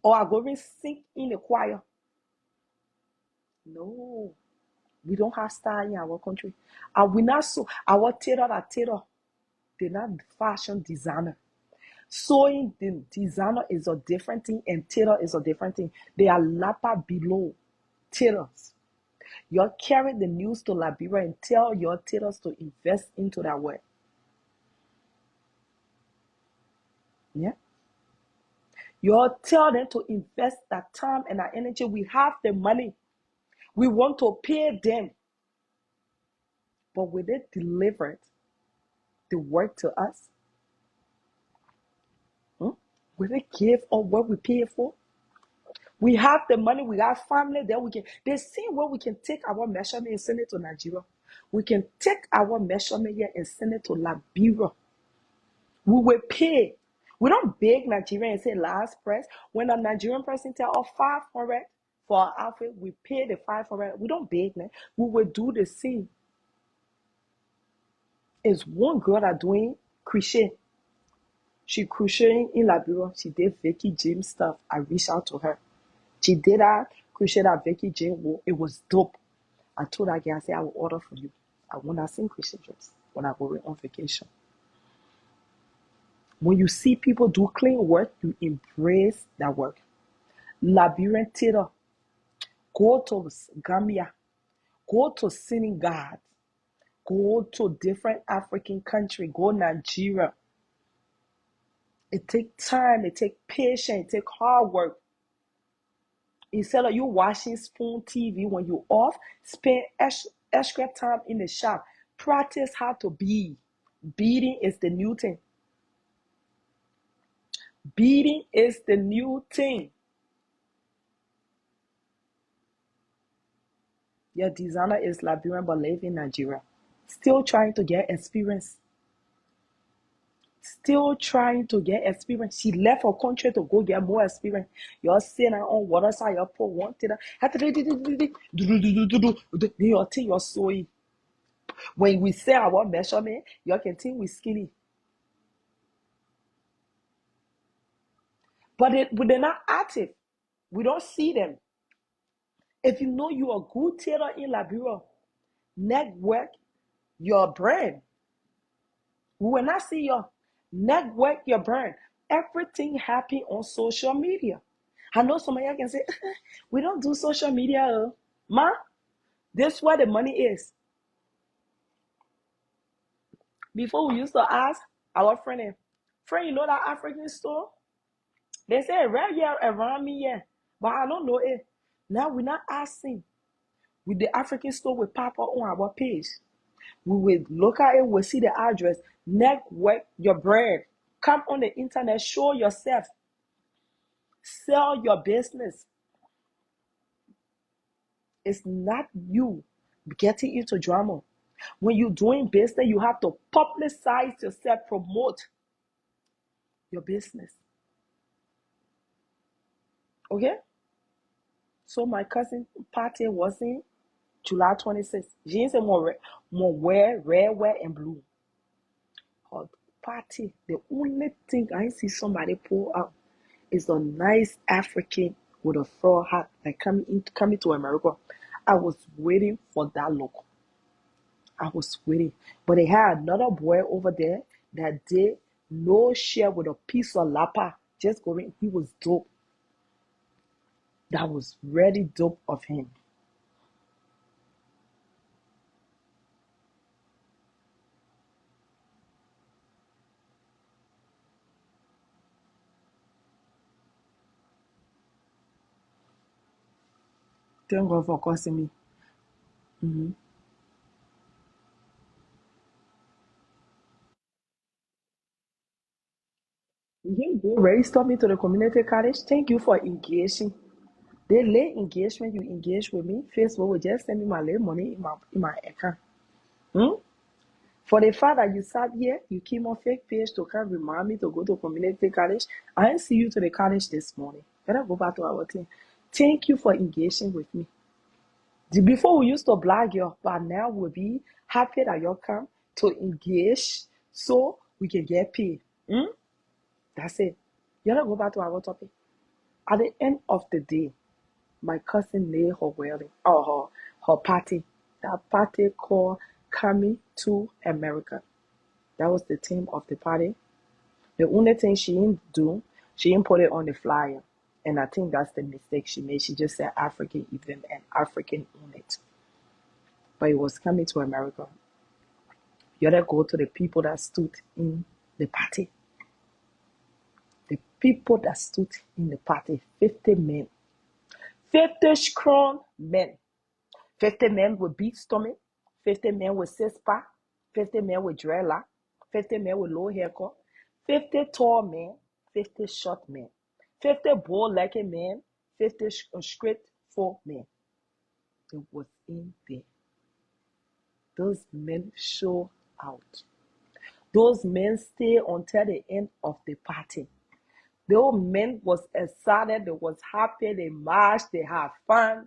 Or I go and sing in the choir. No, we don't have style in our country. And we not so our tailor, they're not fashion designer. Sewing the designer is a different thing and tailor is a different thing. They are lapper below tailors. You carry the news to Liberia and tell your tailors to invest into that work. Yeah. You tell them to invest that time and that energy. We have the money. We want to pay them. But will they deliver the work to us? Will they give us what we pay for? We have the money, we have family, then we can, they see where we can take our measurement and send it to Nigeria. We can take our measurement here and send it to Liberia. We will pay. We don't beg Nigeria and say last price. When a Nigerian person tell us 500 for our outfit, we pay the 500. We don't beg them. We will do the same. It's one girl that doing crochet. She crocheting in Liberia. She did Vicky James stuff. I reached out to her. She did that crochet that Vicky James wore. It was dope. I told her again, I said, I will order for you. I want to sing crochet dress when I go on vacation. When you see people do clean work, you embrace that work. Liberian tailor, go to Gambia, go to Senegal, go to different African country, go Nigeria. It takes time, it takes patience, it takes hard work. Instead of you watching Spoon TV when you're off, spend extra time in the shop. Practice how to bead. Beading is the new thing. Beading is the new thing. Your designer is Liberian but live in Nigeria. Still trying to get experience. Still trying to get experience. She left her country to go get more experience. You're sitting on water side, you put one thing. Then your thing, you're sewing. When we say our measurement, you can think we're skinny. But they're not active. We don't see them. If you know you're a good tailor in Liberia, network your brand. We will not see your network, your brand. Everything happen on social media. I know somebody can say, we don't do social media. Ma, this is where the money is. Before we used to ask our friend, you know that African store? They say right here around me, yeah. But I don't know it. Now we're not asking. With the African store will pop up on our page. We will look at it, we'll see the address. Network your brand. Come on the internet, show yourself. Sell your business. It's not you getting into drama. When you're doing business, you have to publicize yourself, promote your business. Okay? So my cousin party was in July 26th. She didn't say more wear, red, white, and blue. Her party, the only thing I see somebody pull out is a nice African with a fur hat like coming to America. I was waiting for that look. I was waiting. But they had another boy over there that did no share with a piece of lapa. Just going, he was dope. That was really dope of him. Thank God for cursing me. Mm-hmm. You go register me to the community college. Thank you for engaging. The late engagement you engage with me, Facebook will just send me my little money in my account. Hmm? For the fact that you sat here, you came on fake page to come remind me to go to community college. I didn't see you to the college this morning. Better go back to our team. Thank you for engaging with me. Before we used to blag you, but now we'll be happy that you come to engage so we can get paid. Hmm? That's it. You gotta go back to our topic. At the end of the day, my cousin made her wedding or her party. That party called Coming to America. That was the theme of the party. The only thing she didn't do, she didn't put it on the flyer. And I think that's the mistake she made. She just said African event and African on it. But it was Coming to America. You gotta go to the people that stood in the party. The people that stood in the party, 50 men. 50 strong men. 50 men with big stomach, 50 men with six pack, 50 men with dreadlock, 50 men with low haircut, 50 tall men, 50 short men, 50 bow-legged men, 50 straight four men. It was in there. Those men show out. Those men stay until the end of the party. Those men was excited, they was happy, they marched, they had fun.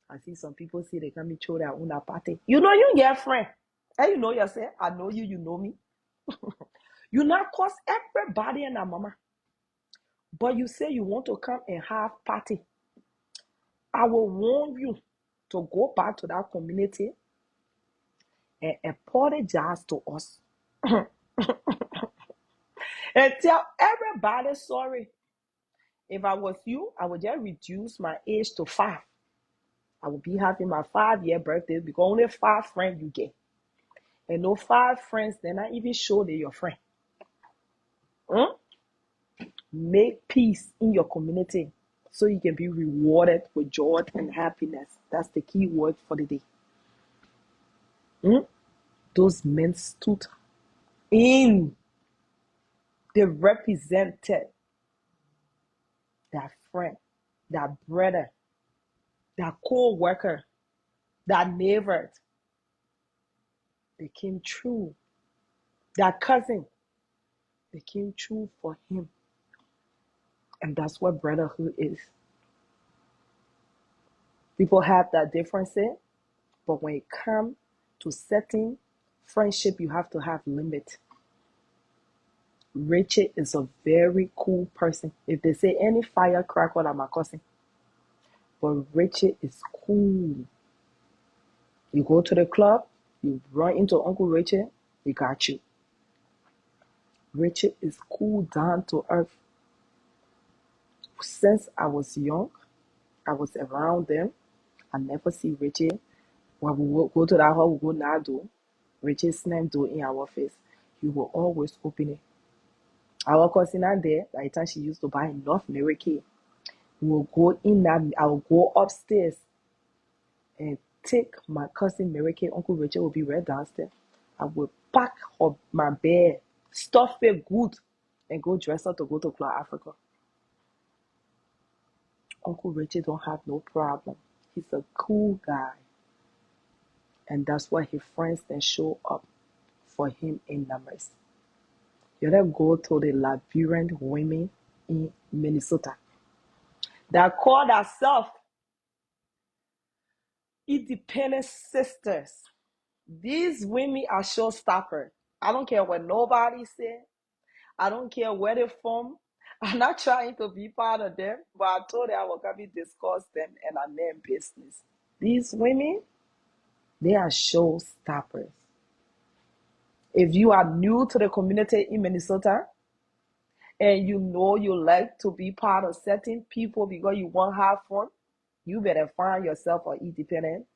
I see some people say they can be throw their own party. You know you get friend. And you know yourself. I know you, you know me. You not cause everybody and a mama. But you say you want to come and have party. I will warn you to go back to that community and apologize to us. And tell everybody sorry. If I was you, I would just reduce my age to 5. I would be having my 5-year birthday because only 5 friends you get. And no 5 friends, they're not even sure they're your friend. Hmm? Make peace in your community so you can be rewarded with joy and happiness. That's the key word for the day. Hmm? Those men stood in. They represented that friend, that brother, that co-worker, that neighbor. They came true. That cousin, they came true for him. And that's what brotherhood is. People have that difference, but when it comes to setting friendship, you have to have limit. Richard is a very cool person. If they say any firecracker, I'm a cousin. But Richard is cool. You go to the club, you run into Uncle Richard, he got you. Richard is cool, down to earth. Since I was young, I was around them. I never see Richard. When we would go to that hall, we go now do. Richard slam door in our face. He will always open it. Our cousin out there, by the time she used to buy enough Mary-Kay, we will go in that, I will go upstairs and take my cousin Mary-Kay. Uncle Richard will be right downstairs. I will pack up my bed, stuff it good, and go dress up to go to Club Africa. Uncle Richard don't have no problem. He's a cool guy. And that's why his friends then show up for him in numbers. You gotta go to the Liberian women in Minnesota that call themselves independent sisters. These women are showstoppers. I don't care what nobody say. I don't care where they're from. I'm not trying to be part of them, but I told them I will come and discuss them and I name business. These women, they are showstoppers. If you are new to the community in Minnesota and you know you like to be part of certain people because you want to have fun, you better find yourself an independent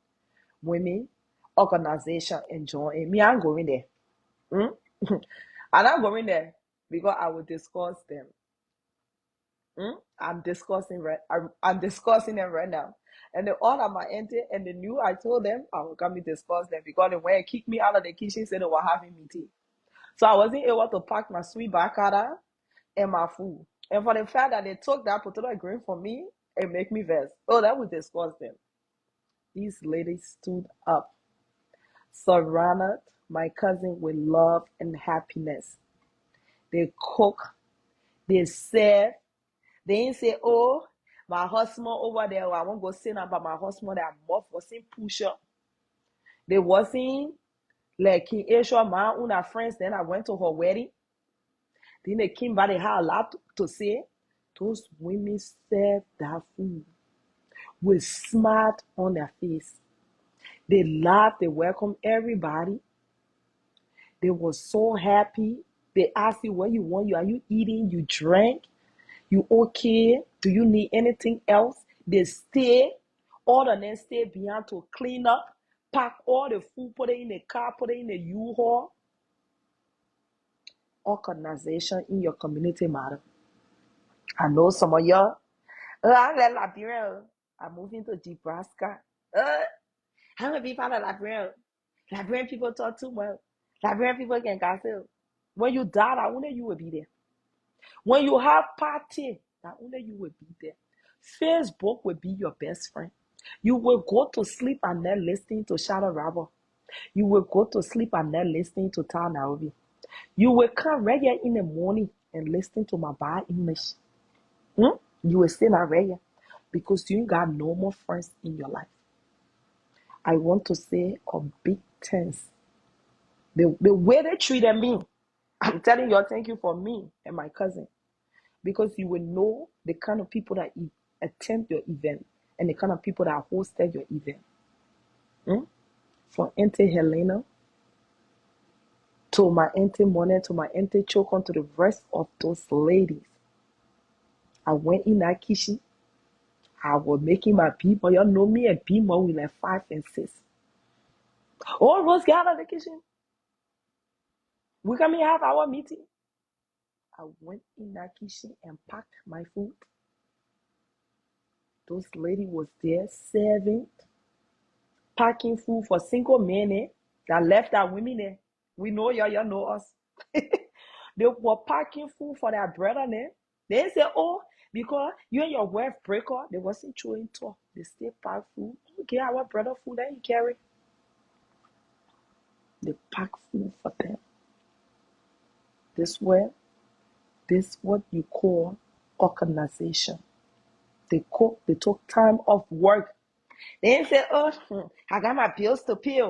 women organization and join. Me, I'm going there. I'm not going there because I will discuss them. I'm discussing I'm discussing them right now. And the order my auntie and the new I told them I will come and discuss them because they went and kicked me out of the kitchen, said they were having meeting. So I wasn't able to pack my sweet bacata and my food. And for the fact that they took that potato green from me, it make me vex. Oh, that would discuss them. These ladies stood up, surrounded my cousin with love and happiness. They cook, they serve. They ain't say, oh, my husband over there, I won't go sit down, but my husband that mouth wasn't push up. They wasn't like King Asia, my own friends. Then I went to her wedding. Then they came back, they had a lot to say. Those women served that food with smart on their face. They laughed, they welcomed everybody. They were so happy. They asked you what you want. Are you eating? You drank? You okay? Do you need anything else? They stay. All the next stay behind to clean up, pack all the food, put it in the car, put it in the U-Haul. Organization in your community matter. I know some of y'all. I'm in Liberia. I'm moving to Nebraska. I'm gonna be part of Liberia. Liberian people talk too much. Liberian people can gossip. When you die, that only you will be there. When you have party, that only you will be there. Facebook will be your best friend. You will go to sleep and then listening to Shadow Rabber. You will go to sleep and then listening to Tal Nairobi. You will come right here in the morning and listen to my bad English. You will stay not right here because you ain't got no more friends in your life. I want to say a big thanks. The way they treated me, I'm telling you, thank you for me and my cousin. Because you will know the kind of people that attend your event and the kind of people that hosted your event. From Auntie Helena to my Auntie Monet to my Auntie Chokon to the rest of those ladies. I went in that kitchen. I was making my people. Y'all know me and people with like 5 and 6. Oh, Rose got out of the kitchen. We come here have our meeting. I went in that kitchen and packed my food. Those ladies was there serving, packing food for single men that left our women there. We know y'all know us. They were packing food for their brother there. They say, oh, because you and your wife break up, they wasn't throwing talk. They still pack food. Okay, our brother food that he carry. They pack food for them. This what you call organization. They cook, they took time off work. They didn't say, oh, I got my bills to pay.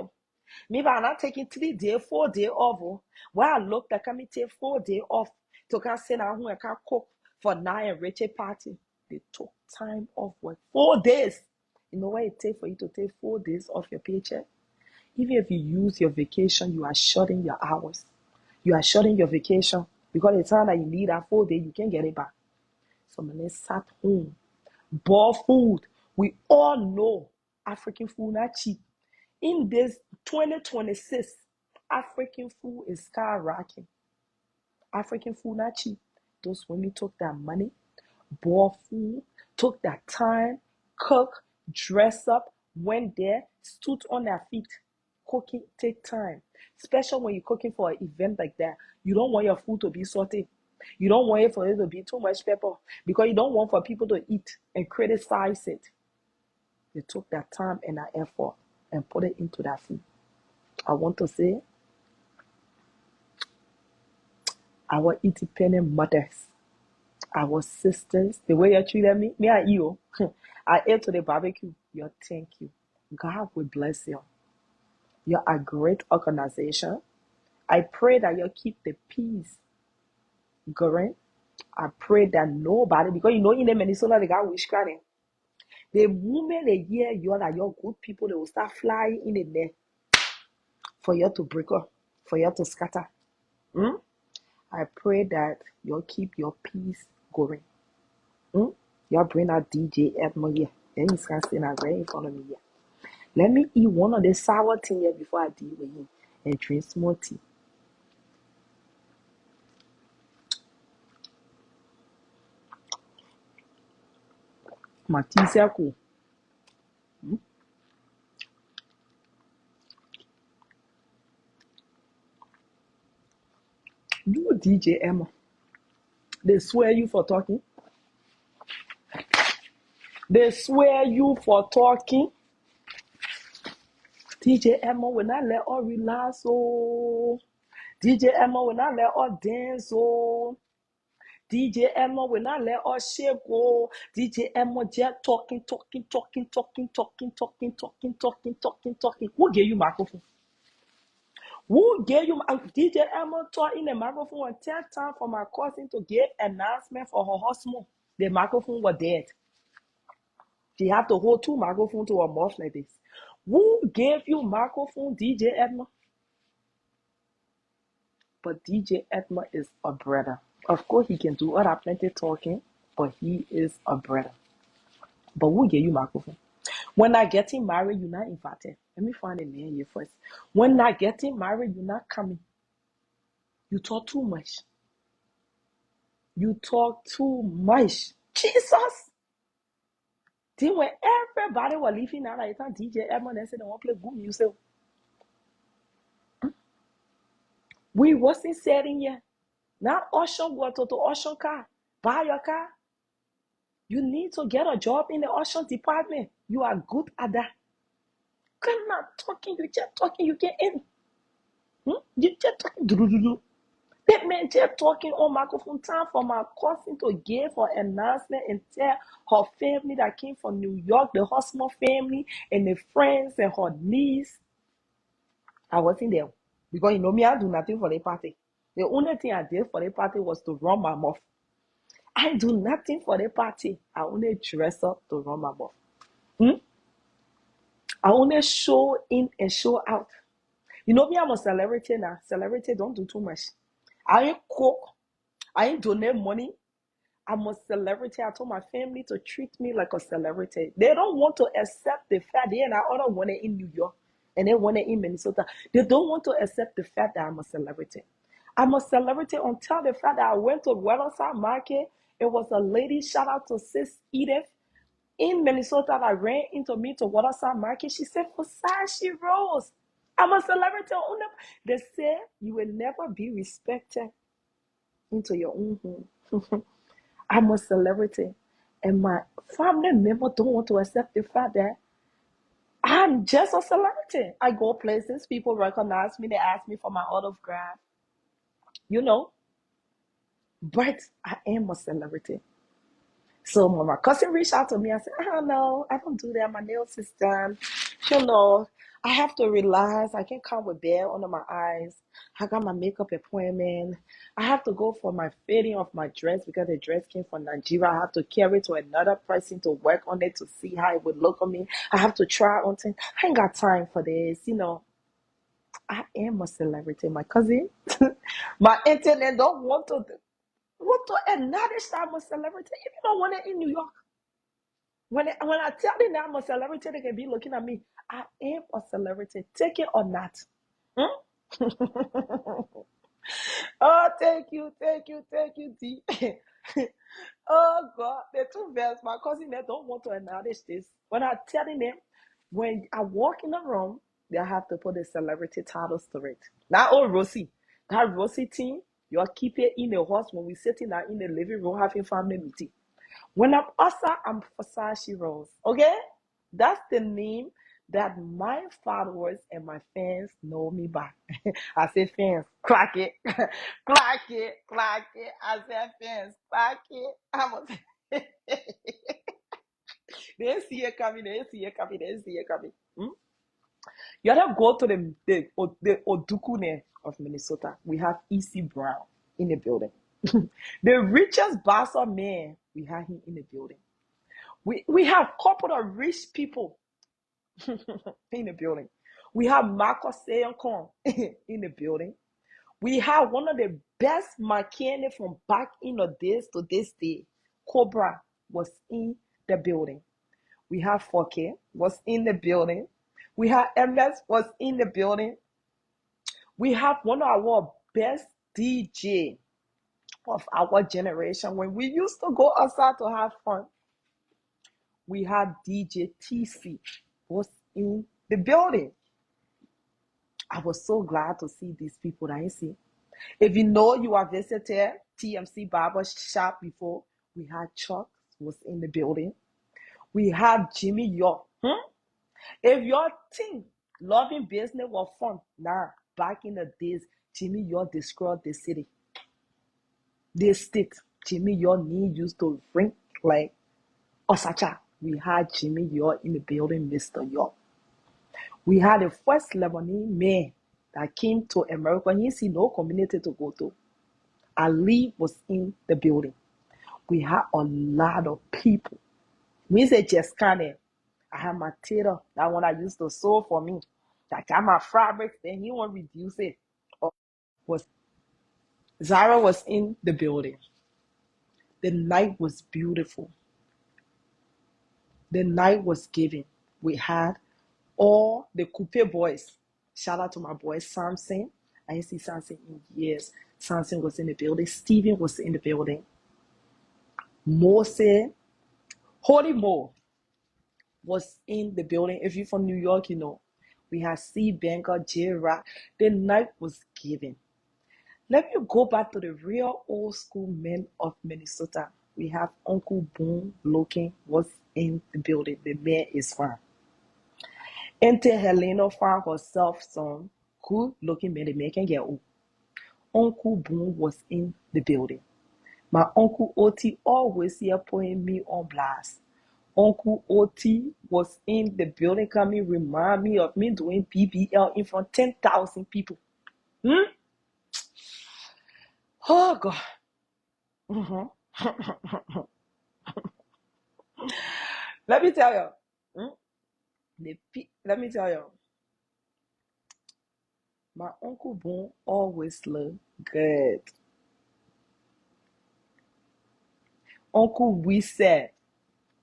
Maybe I'm not taking 3 days, 4 days off. Why I look like I may take 4 days off to come sit down and can cook for night and Richard party. They took time off work. 4 days. You know what it takes for you to take 4 days off your paycheck? Even if you use your vacation, you are shorting your hours. You are shorting your vacation because the time that you need that 4 day, you can't get it back. So when they sat home, bought food. We all know African food not cheap. In this 2026, African food is skyrocketing. African food not cheap. Those women took that money, bought food, took that time, cook, dress up, went there, stood on their feet. Cooking take time, especially when you're cooking for an event like that. You don't want your food to be salty. You don't want it for it to be too much pepper because you don't want for people to eat and criticize it. They took that time and that effort and put it into that food. I want to say our independent mothers, our sisters, the way you treated me and you, I ate to the barbecue. Your thank you. God will bless you. You're a great organization. I pray that you keep the peace going. I pray that nobody, because you know in the Minnesota they got witchcraft. The moment they hear you're like your good people, they will start flying in the net for you to break up, for you to scatter. I pray that you'll keep your peace going. Y'all bring out DJ Edmond here. And he's going to stand right in front of me here. Let me eat one of the sour thing here before I deal with him and drink small tea. My tea is cool. You DJ Emma. They swear you for talking. They swear you for talking. DJ Emma will not let us relax. Oh. DJ Emma will not let us dance. Oh. DJ Emma will not let us shake. Oh. DJ Emma just talking. Who gave you microphone? Who gave you DJ Emma talk in the microphone and tell time for my cousin to give announcement for her husband? The microphone was dead. She have to hold 2 microphones to her mouth like this. Who gave you microphone, DJ Edma? But DJ Edma is a brother. Of course, he can do other plenty talking, but he is a brother. But who gave you microphone? When I getting married, you're not invited. Let me find a man here first. When I getting married, you're not coming. You talk too much. You talk too much. Jesus! Then when everybody was leaving out, I thought DJ Edmond and said they want to play good music. We wasn't sitting here. Now Ocean go to Ocean car. Buy your car. You need to get a job in the Ocean department. You are good at that. You're not talking, you just talking, you get in. You just talking. That man just talking on microphone. Time for my cousin to give her announcement and tell her family that came from New York, the husband family and the friends and her niece. I wasn't there because you know me, I do nothing for the party. The only thing I did for the party was to run my mouth. I do nothing for the party. I only dress up to run my mouth. I only show in and show out. You know me, I'm a celebrity now. Celebrity don't do too much. I ain't cook. I ain't donate money. I'm a celebrity. I told my family to treat me like a celebrity. They don't want to accept the fact they and I other want it in New York and they want it in Minnesota. They don't want to accept the fact that I'm a celebrity. I'm a celebrity until the fact that I went to Waterside Market. It was a lady, shout out to Sis Edith in Minnesota that ran into me to Waterside Market. She said, Versace Rose, I'm a celebrity. They say you will never be respected into your own home. I'm a celebrity. And my family members don't want to accept the fact that I'm just a celebrity. I go places, people recognize me, they ask me for my autograph. You know, but I am a celebrity. So when my cousin reached out to me, I said, I don't know, I don't do that. My nail system, you know, I have to relax. I can't come with bare under my eyes. I got my makeup appointment. I have to go for my fitting of my dress because the dress came from Nigeria. I have to carry it to another person to work on it to see how it would look on me. I have to try on things. I ain't got time for this. I am a celebrity. My cousin, my internet don't want to acknowledge that I'm a celebrity. If you don't want it in New York, when I tell them that I'm a celebrity, they can be looking at me. I am a celebrity. Take it or not. Hmm? Oh, thank you, D. Oh God, the two verse. My cousin they don't want to acknowledge this. When I telling them, when I walk in the room, they have to put the celebrity titles to it. Now, oh Rosie, that Rosie team, you keep it in the house when we sitting out in the living room having family meeting. When I'm outside, I'm Versace Rose. Okay, that's the name that my followers and my fans know me by. I say fans, clock it, clock it, clock it. I said fans, clock it. They see it coming, they see it coming, they see it coming. You gotta go to the Odukune of Minnesota. We have E.C. Brown in the building. The richest boss of man, we have him in the building. We have a couple of rich people in the building. We have Marcus Seyonkon in the building. We have one of the best mechanics from back in the days to this day. Cobra was in the building. We have 4K was in the building. We have MS was in the building. We have one of our best DJ of our generation. When we used to go outside to have fun, we had DJ TC was in the building. I was so glad to see these people that I see. If you know you are visited TMC Barber Shop before, we had Chuck was in the building. We had Jimmy York. If your team loving business was fun, back in the days, Jimmy York destroyed the city. The state. Jimmy York knee used to ring like Osacha. We had Jimmy York in the building, Mr. York. We had the first Lebanese man that came to America. He see no community to go to. Ali was in the building. We had a lot of people. We say just kind of. I had my tailor, that one I used to sew for me. I got my fabrics, then he won't reduce it. Was Zara was in the building. The night was beautiful. The night was giving. We had all the Coupe boys. Shout out to my boy Samson. I didn't see Samson in years. Samson was in the building. Steven was in the building. Mose, Holy Mo was in the building. If you're from New York, you know. We had C. Banker, J. Rock. The night was giving. Let me go back to the real old school men of Minnesota. We have Uncle Boone Loken was in the building. The man is fine. Auntie Helena found herself some good looking men. The man can get old. Uncle Boone was in the building. My Uncle Oti always here putting me on blast. Uncle Oti was in the building coming remind me of me doing BBL in front of 10,000 people. Oh God. Let me tell you. Let me tell you. My Uncle Boone always look good. Uncle Wisse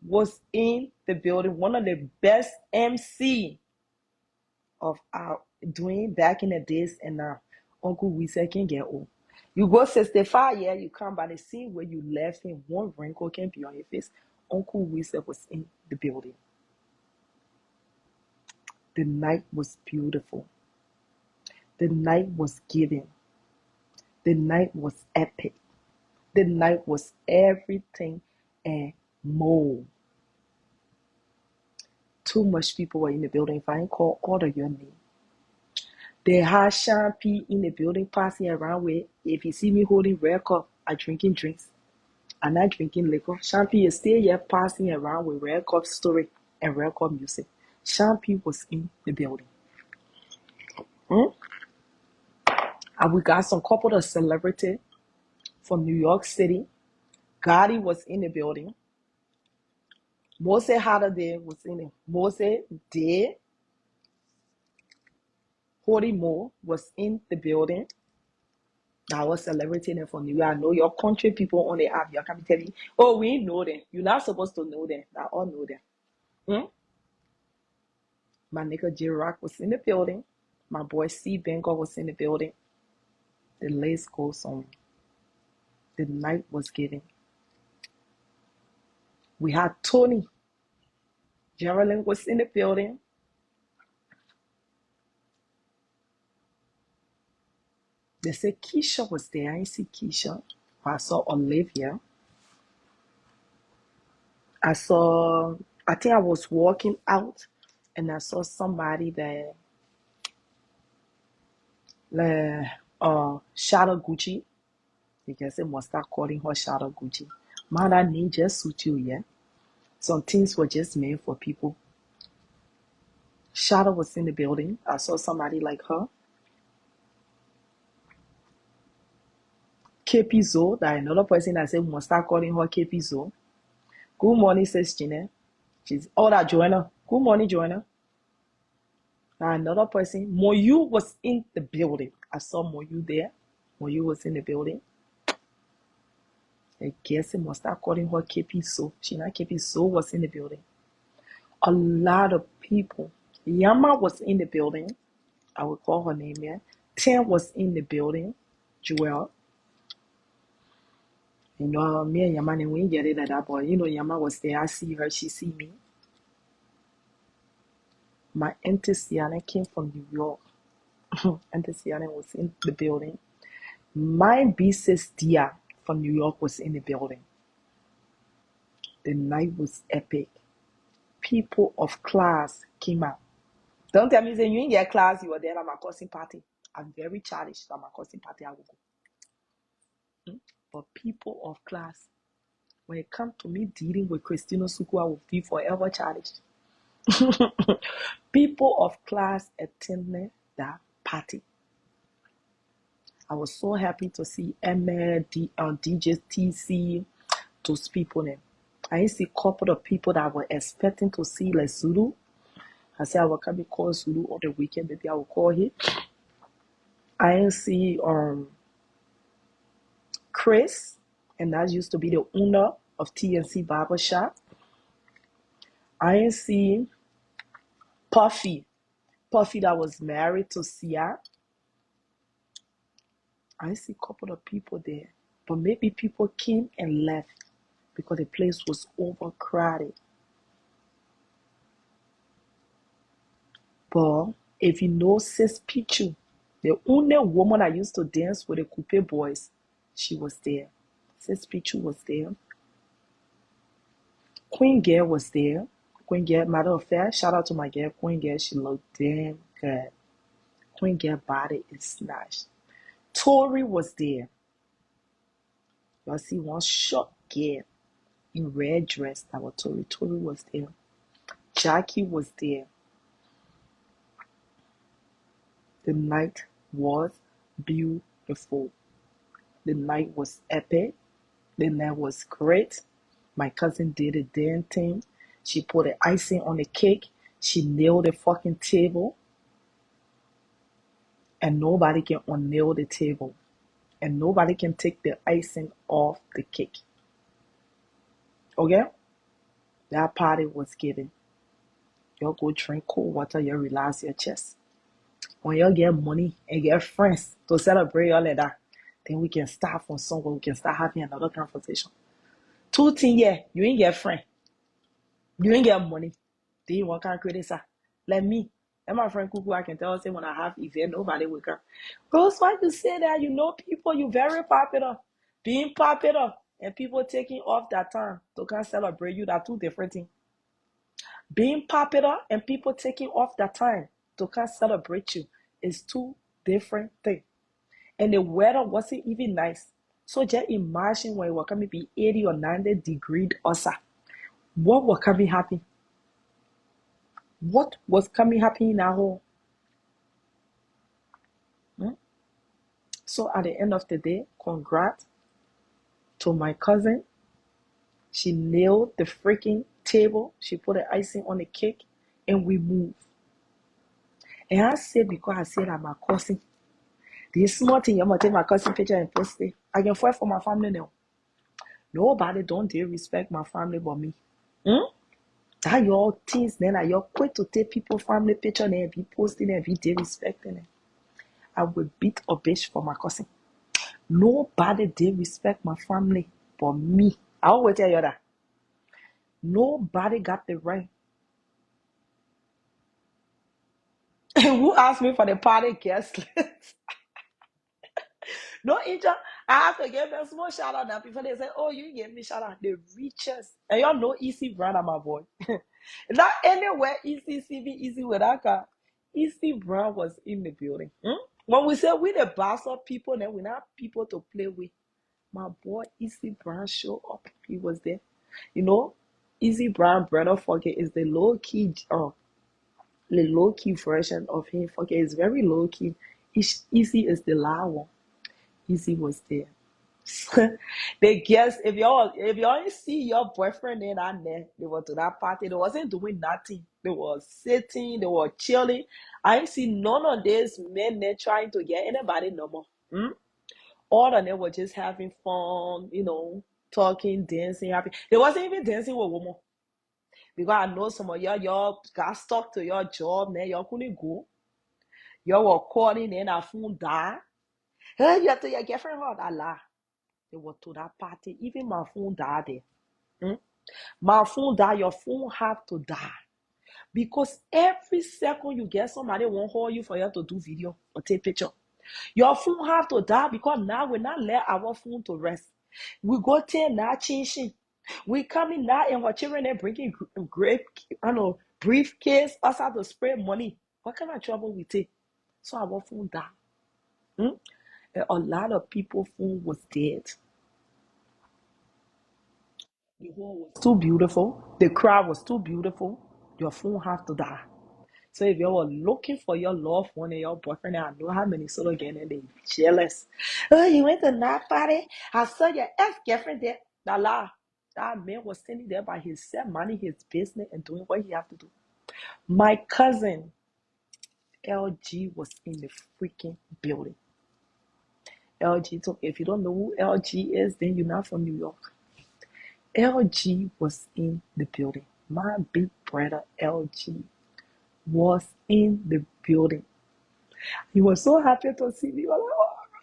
was in the building, one of the best MC of our doing back in the days, and now Uncle Wisse can get old. You go 65 years, you come by the scene where you left him, one wrinkle can be on your face. Uncle Wisse was in the building. The night was beautiful. The night was giving. The night was epic. The night was everything and more. Too much people were in the building. If I ain't call all of your name. They had champagne in the building passing around where if you see me holding red cup, I drinking drinks. I'm not drinking liquor. Champagne is still here passing around with red cup story and red cup music. Champagne was in the building. And we got some couple of celebrity from New York City. Gotti was in the building. Mose Holiday was in it. Mose did. Hody Moore was in the building. I was celebrating them from New York. I know your country people on the app. You can be telling me, oh, we know them. You're not supposed to know them. I all know them. Hmm? My nigga J Rock was in the building. My boy C Bengal was in the building. The list goes on. The night was given. We had Tony. Geraldine was in the building. They said Keisha was there. I didn't see Keisha. I saw Olivia. I think I was walking out and I saw somebody that, Shadow Gucci. You can say, must start calling her Shadow Gucci. Man, that name just suit you, yeah? Some things were just made for people. Shadow was in the building. I saw somebody like her. KP Zo, that another person that said, we must start calling her KP Zo. Good morning, says Jeanette. That Joanna. Good morning, Joanna. Now another person, Moyu was in the building. I saw Moyu there. Moyu was in the building. I guess it must start calling her KP So. She not KP So was in the building. A lot of people. Yama was in the building. I will call her name here. Tim was in the building. Joelle. You know, me and Yama, we get it at that point. You know, Yama was there. I see her. She see me. My auntie Siana came from New York. Auntie Siana was in the building. My B-sis Dia from New York was in the building. The night was epic. People of class came out. Don't tell me that you in your class, you were there at my cousin party. I'm very childish at my cousin party. I will go. But people of class, when it comes to me dealing with Christina Suku, I will be forever childish. People of class attended that party. I was so happy to see Emma, DJ TC, those people there. I see a couple of people that were expecting to see like Zulu. I said I will come and call Zulu on the weekend, maybe I will call him. I see Chris, and that used to be the owner of TNC Barbershop. I see Puffy that was married to Sia. I see a couple of people there, but maybe people came and left because the place was overcrowded. But if you know Sis Pichu, the only woman I used to dance with the Coupe Boys, she was there. Sis Pichu was there. Queen Girl was there. Queen Girl, matter of fact, shout out to my girl, Queen Girl. She looked damn good. Queen Girl body is snatched. Tori was there. Y'all see one short girl in red dress. That was Tori. Tori was there. Jackie was there. The night was beautiful. The night was epic. The night was great. My cousin did a damn thing. She put the icing on the cake. She nailed the fucking table. And nobody can unnail the table. And nobody can take the icing off the cake. Okay? That party was given. Y'all go drink cold water, you relax your chest. When y'all get money and get friends to celebrate all of that, then we can start from somewhere. We can start having another conversation. 2 things, yeah, you ain't get friend. You ain't get money. Then you want to create this. Let me. And my friend Kuku, I can tell say when I have event, nobody will come. Rose, why you say that? You know people, you very popular. Being popular and people taking off that time to come celebrate you, that two different things. Being popular and people taking off that time to come celebrate you is two different things. And the weather wasn't even nice. So just imagine when it was coming to be 80 or 90 degrees outside. What was coming happen? What was coming happening in our home? So at the end of the day, congrats to my cousin. She nailed the freaking table. She put the icing on the cake, and we moved. And I said, because I said I'm my cousin, this small thing, I'm going to take my cousin picture and post it. I can fight for my family now. Nobody don't dare respect my family but me. That your things, then I you're quick to take people family picture and be posting and be they respecting it. I will beat a bitch for my cousin. Nobody did respect my family but me. I always tell you that. Nobody got the right. Who asked me for the party guest list? No, I have to give them small shout out now. People they say, oh, you gave me shout out. The richest. And y'all know Easy Brown, my boy. Not anywhere Easy CB Easy without car. Easy Brown was in the building. When we say we the boss of people, then we not people to play with. My boy Easy Brown show up. He was there. You know, Easy Brown, brother, forget is the low key version of him. Forget is very low key. Easy is the loud one. Easy was there. They guess if y'all see your boyfriend in that there, they were to that party. They wasn't doing nothing. They were sitting. They were chilling. I ain't see none of these men there trying to get anybody no more. All of them were just having fun, talking, dancing, happy. They wasn't even dancing with women because I know some of y'all got stuck to your job. Now y'all couldn't go. Y'all were calling and our phone died. Hey, you have to your girlfriend hard. Allah. They were to that party. Even my phone died there. My phone died. Your phone have to die. Because every second you get somebody won't call you for you to do video or take picture. Your phone have to die because now we not let our phone to rest. We go there now changing. We coming now and our children are bringing briefcase us have to spray money. What kind of trouble we take? So our phone died. And a lot of people phone was dead. The hall was too beautiful. The crowd was too beautiful. Your phone have to die. So if you were looking for your loved one and your boyfriend, I know how many solo again and they jealous. Oh, you went to that party? I saw your ex-girlfriend there. That man was standing there by himself, minding his business and doing what he have to do. My cousin LG was in the freaking building. LG, so if you don't know who LG is, then you're not from New York. LG was in the building. My big brother LG was in the building. He was so happy to see me. He was like, oh.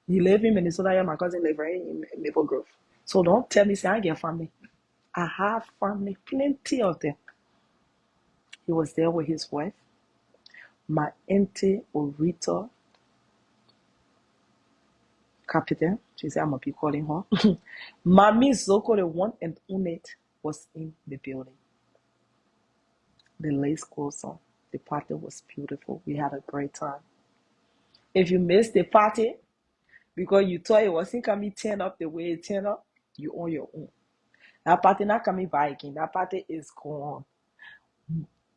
He live in Minnesota. Yeah, my cousin live right in Maple Grove. So don't tell me, say I get family. I have family, plenty of them. He was there with his wife, my auntie Orita Captain. She said I'm gonna be calling her. Mami Zoko, the one and only, was in the building. The lace goes on. The party was beautiful. We had a great time. If you missed the party because you thought it wasn't coming turn up the way it turned up, you on your own. That party not coming back again. That party is gone.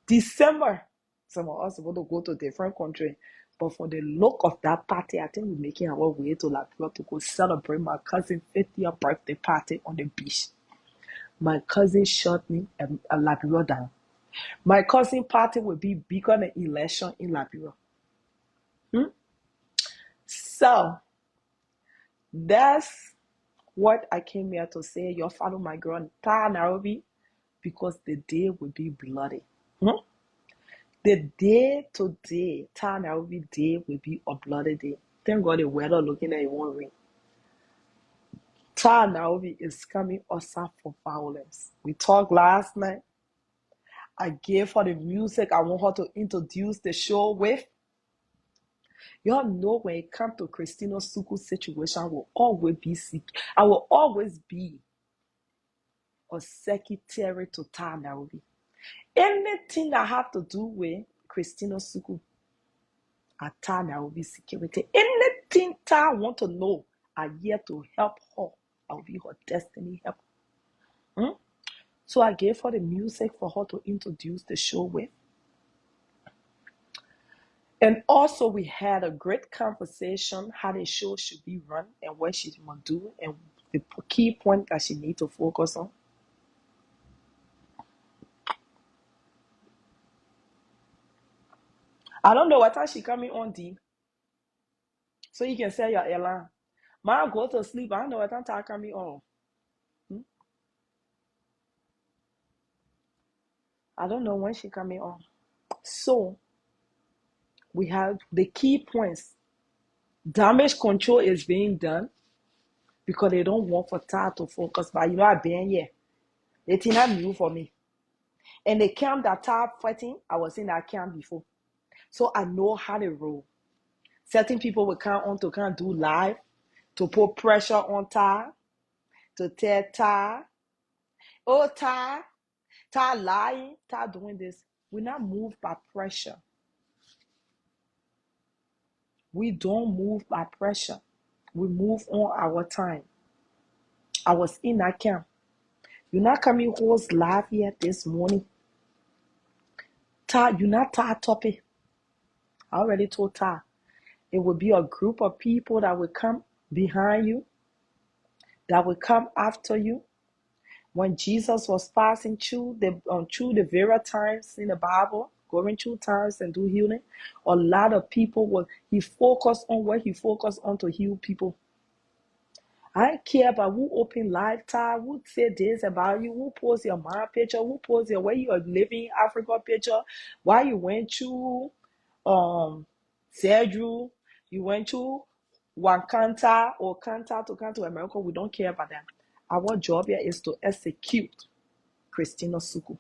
December, some of us want to go to a different country. But for the look of that party, I think we're making our way to Liberia to go celebrate my cousin's 50th birthday party on the beach. My cousin shot me a Liberia down. My cousin party will be bigger than election in Liberia. So that's what I came here to say. You follow my girl Ta Nairobi because the day will be bloody. The day today, Ta Nairobi day will be a bloody day. Thank God the weather looking at it won't rain. Ta Nairobi is coming also for violence. We talked last night. I gave her the music I want her to introduce the show with. Y'all know when it comes to Christina Suku's situation, I will always be sick. I will always be a secretary to Ta Nairobi. Anything I have to do with Christina Suku at Ta Nairobi security, anything Ta want to know, I'm here to help her. I'll be her destiny helper. So I gave her the music for her to introduce the show with. And also, we had a great conversation how the show should be run and what she must do and the key point that she need to focus on. I don't know what time she coming on deep, so you can set your alarm. Mine go to sleep. I don't know what time she coming on. I don't know when she coming on. So we have the key points. Damage control is being done because they don't want for Ty to focus. But I've been here. It's not new for me. And the camp that Ty fighting, I was in that camp before. So I know how to roll. Certain people will come on to kind of do live, to put pressure on Ty, to tell Ty, oh Ty lying, Ty doing this. We're not moved by pressure. We don't move by pressure. We move on our time. I was in that camp. You're not coming host live here this morning. Ty, you're not Ty topic. I already told Ty. It will be a group of people that will come behind you, that will come after you. When Jesus was passing through the various times in the Bible, going through times and do healing, a lot of people he focused on what he focused on to heal people. I don't care about who open lifetime, who say this about you, who post your mom picture, who post your where you are living Africa picture, why you went to Sergio, you went to Wakanta or Kanta to come to America. We don't care about that. Our job here is to execute Christina Suku.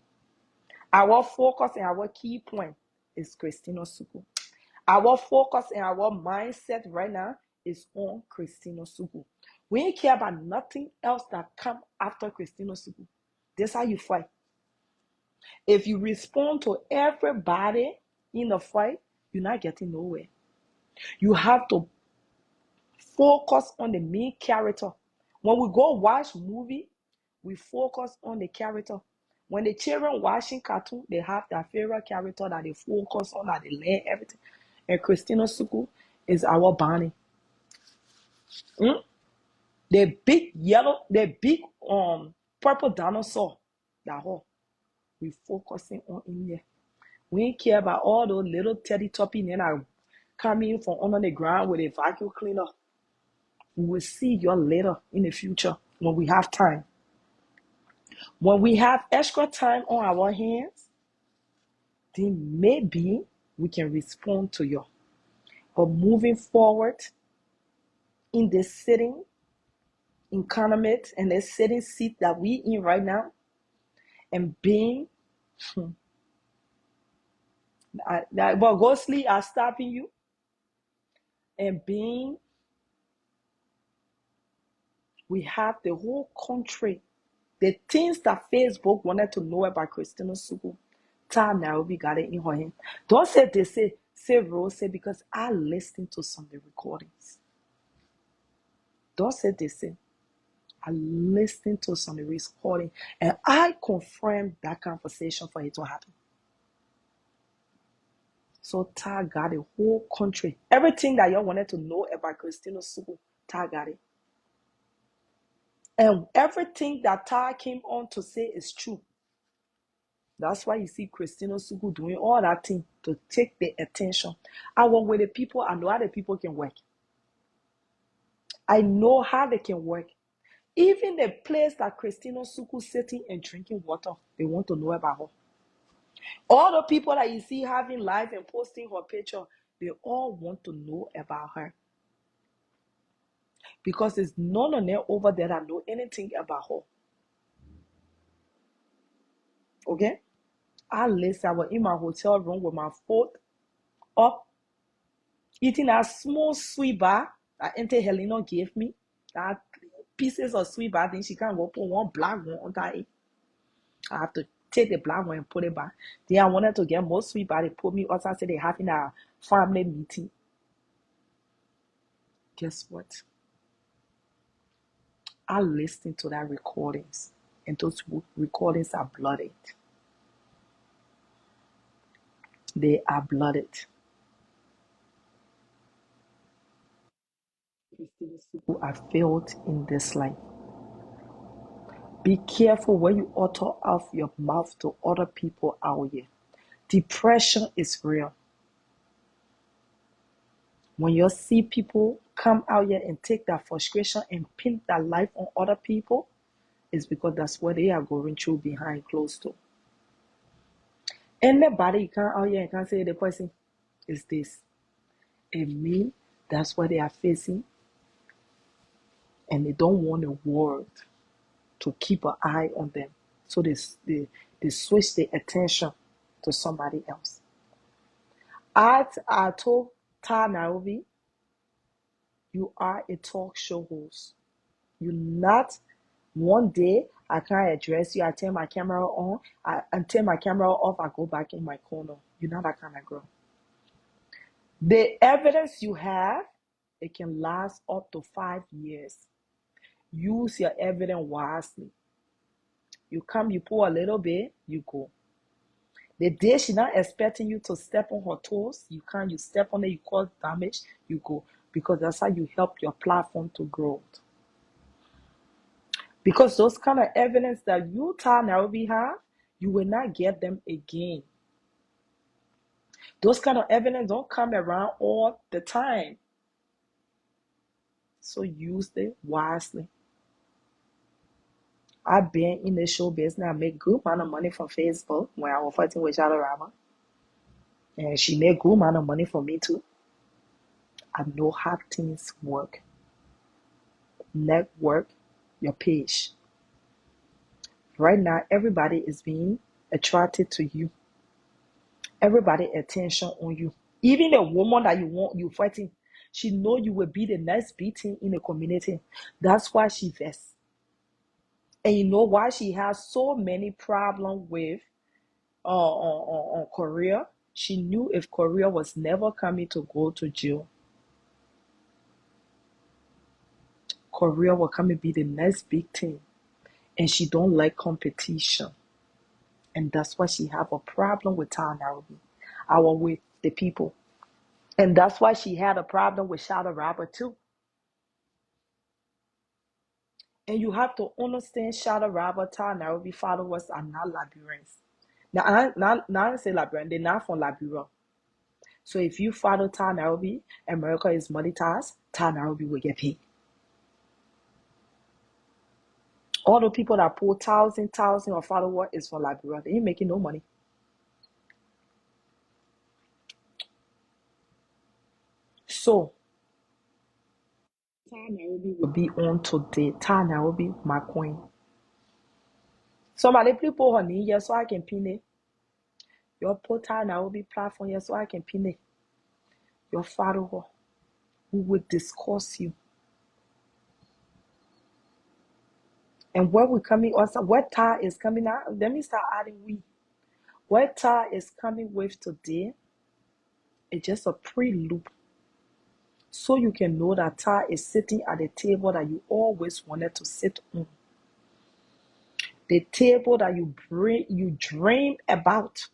Our focus and our key point is Christina Suku. Our focus and our mindset right now is on Christina Suku. We ain't care about nothing else that come after Christina Suku. That's how you fight. If you respond to everybody in the fight, you're not getting nowhere. You have to focus on the main character. When we go watch movie, we focus on the character. When the children watching cartoon, they have their favorite character that they focus on, that they learn everything. And Christina Suku is our Bonnie. The big purple dinosaur. That whole we focusing on in there. We ain't care about all those little teddy toppy then are coming from under the ground with a vacuum cleaner. We will see you later in the future when we have time. When we have extra time on our hands, then maybe we can respond to you. But moving forward in this sitting economy and the sitting seat that we in right now, and being but ghostly are stopping you, and being we have the whole country, the things that Facebook wanted to know about Christina Suku, Time Nairobi got it in her hand. Don't say they say Rose say, because I listened to some of the recordings. Don't say they say. I listened to some of the recording and I confirmed that conversation for it to happen. So Ta got the whole country. Everything that y'all wanted to know about Christina Suku, Ta got it. And everything that Ta came on to say is true. That's why you see Christina Suku doing all that thing to take the attention. I work with the people. I know how the people can work. I know how they can work. Even the place that Christina Suku sitting and drinking water, they want to know about her. All the people that you see having live and posting her picture, they all want to know about her. Because there's none of them over there that know anything about her. Okay? I was in my hotel room with my foot up, eating a small sweet bar that Auntie Helena gave me. That pieces of sweet bar, then she can't go put one black one on that. I have to take the black one and put it back. Then I wanted to get more sweet bar. They put me outside, said they're having a family meeting. Guess what? I listened to that recordings, and those recordings are blooded. They are blooded. People are failed in this life. Be careful when you utter off your mouth to other people out here. Depression is real. When you see people come out here and take that frustration and pin that life on other people, it's because that's what they are going through behind closed door. Anybody come out here and can say the person is this. It means that's what they are facing, and they don't want the world to keep an eye on them. So they switch their attention to somebody else. I told Ta Nairobi, you are a talk show host. You not one day I can't address you. I turn my camera on. I turn my camera off. I go back in my corner. You're not that kind of girl. The evidence you have, it can last up to 5 years. Use your evidence wisely. You come, you pull a little bit, you go. The day she's not expecting you to step on her toes, you can't, you step on it, you cause damage, you go. Because that's how you help your platform to grow. Because those kind of evidence that you, Ta Nairobi, have, you will not get them again. Those kind of evidence don't come around all the time. So use it wisely. I've been in the show business. I make good amount of money from Facebook when I was fighting with Shadow Rama. And she made good amount of money for me too. I know how things work. Network your page. Right now, everybody is being attracted to you. Everybody attention on you. Even the woman that you fighting, she know you will be the next big thing in the community. That's why she vests. And you know why she has so many problems with Korea? She knew if Korea was never coming to go to jail, Korea will come and be the next big thing. And she don't like competition. And that's why she have a problem with Ta Nairobi, with the people. And that's why she had a problem with Shadow Robert too. And you have to understand Shadow Robert, Ta Nairobi followers are not Liberians. Now, I say Liberian, they're not from Liberia. So if you follow Ta Nairobi, America is monetized, Ta Nairobi will get paid. All the people that pull thousand of followers is from Liberia. They ain't making no money. So, Ta Nairobi will be on today. Ta Nairobi, my queen. Somebody please put her name here so I can pin it. Your put Ta Nairobi platform here so I can pin it. Your follower who will discuss you. And where we coming also, what Ta is coming out, let me start adding we. What Ta is coming with today is just a prelude. So you can know that Ta is sitting at the table that you always wanted to sit on. The table that you dream about.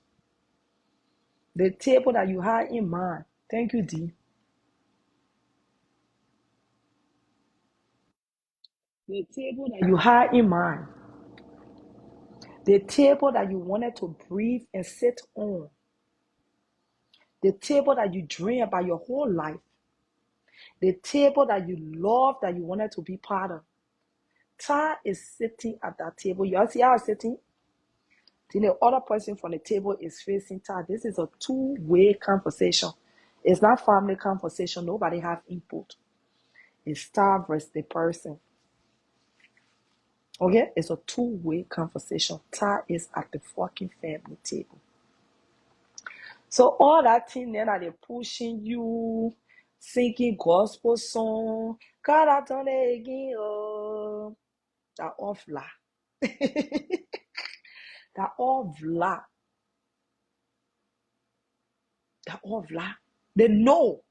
The table that you had in mind. Thank you, D. The table that you had in mind. The table that you wanted to breathe and sit on. The table that you dream about your whole life. The table that you love, that you wanted to be part of. Ta is sitting at that table. You all see how I'm sitting? Then the other person from the table is facing Ta. This is a two-way conversation. It's not family conversation. Nobody have input. It's Ta versus the person. Okay? It's a two-way conversation. Ta is at the fucking family table. So all that thing then that they pushing you, singing gospel song, God I done it again, oh, that all vla. That all vla. That all vla. They know.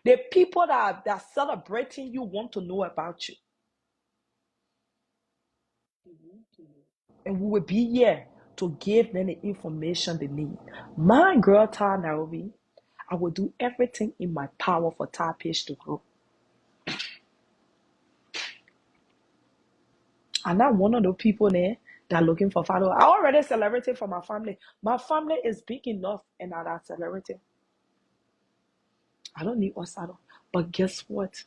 The people that are celebrating you want to know about you. And we will be here to give them the information they need. My girl, Ta Nairobi, I will do everything in my power for Ta page to grow. I'm not one of those people there that are looking for followers. I already celebrated for my family. My family is big enough and I celebrated. I don't need Osado. But guess what?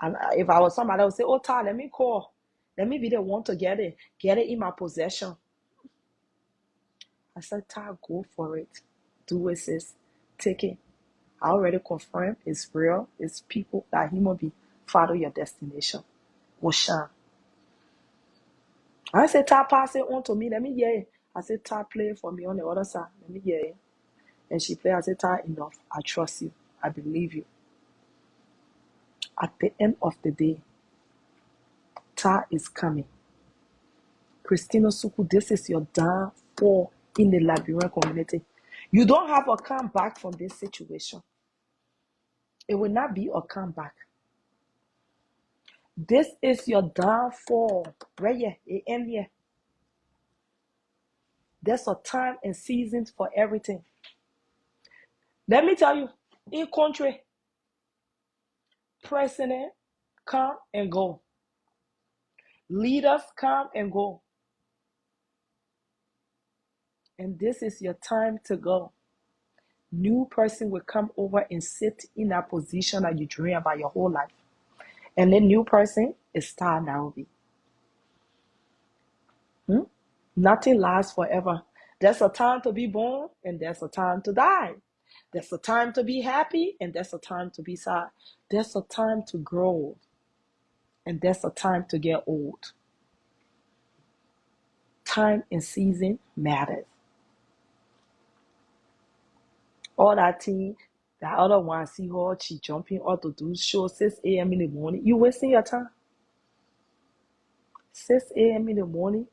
And if I was somebody, I would say, oh, Ty, let me call. Let me be the one to get it in my possession. I said, Ty, go for it. Do it, sis. Take it. I already confirmed it's real. It's people that human be. Follow your destination. Oshan. I said, Ty, pass it on to me. Let me hear it. I said, Ty, play it for me on the other side. Let me hear it. And she played. I said, Ty, enough. I trust you. I believe you. At the end of the day, Ty is coming. Christina Suku, this is your downfall in the Liberian community. You don't have a comeback from this situation. It will not be a comeback. This is your downfall. Right here, it end here. There's a time and season for everything. Let me tell you, in country, president come and go. Leaders come and go. And this is your time to go. New person will come over and sit in that position that you dream about your whole life. And the new person is Star Nairobi. Nothing lasts forever. There's a time to be born and there's a time to die. There's a time to be happy and there's a time to be sad. There's a time to grow and there's a time to get old. Time and season matters. All that thing, the other one, see her, she jumping out to do show 6 a.m. in the morning. You wasting your time. 6 a.m. in the morning,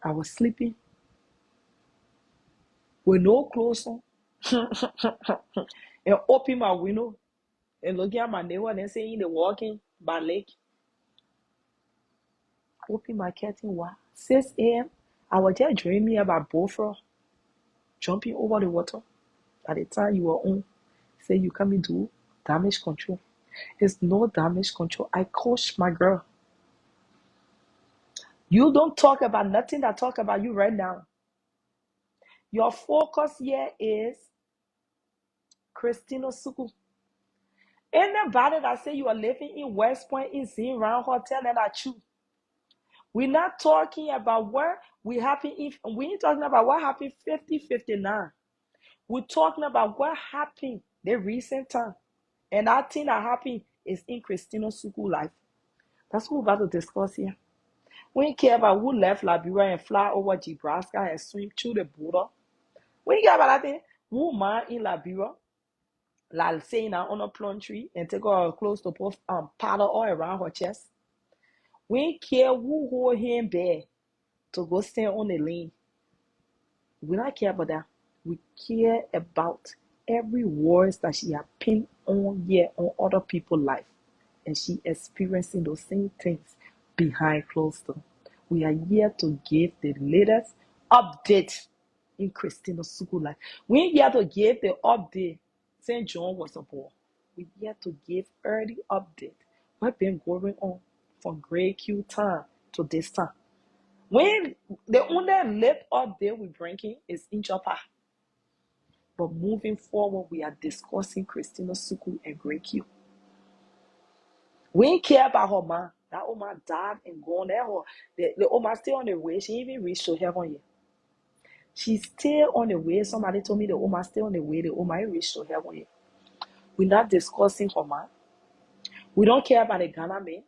I was sleeping with no clothes on and open my window and looking at my neighbor and saying they're walking by lake. Open my curtain, what? 6 a.m. I was just dreaming about Bofra jumping over the water. At the time you were on, say you coming to damage control. It's no damage control. I coach my girl. You don't talk about nothing that talk about you right now. Your focus here is Christina Suku. Anybody that say you are living in West Point in Zin Round Hotel and that's true. We're not talking about where we happen if we ain't talking about what happened 50-59. We're talking about what happened the recent time. And that thing that happened is in Christina Suku life. That's what we're about to discuss here. We ain't care about who left Liberia and fly over Nebraska and swim through the border. We ain't care about that thing. Who man in Liberia, like saying on a plum tree and take her clothes to put powder all around her chest. We ain't care who hold him back to go stand on the lane. We don't care about that. We care about every words that she has pinned on here on other people's life. And she experiencing those same things behind closed door. We are here to give the latest update in Christina Suku life. We ain't here to give the update St. John was a boy. We here to give early update. What's been going on from grade Q time to this time. When the only late update we're bringing is in Japan. But moving forward, we are discussing Christina Suku and grade Q. We ain't care about her man. That old man died and gone there. The old man still on the way. She even reached to heaven yet. She's still on the way. Somebody told me the old man still on the way. The old man ain't reached to heaven yet. We're not discussing her man. We don't care about the Ghana man.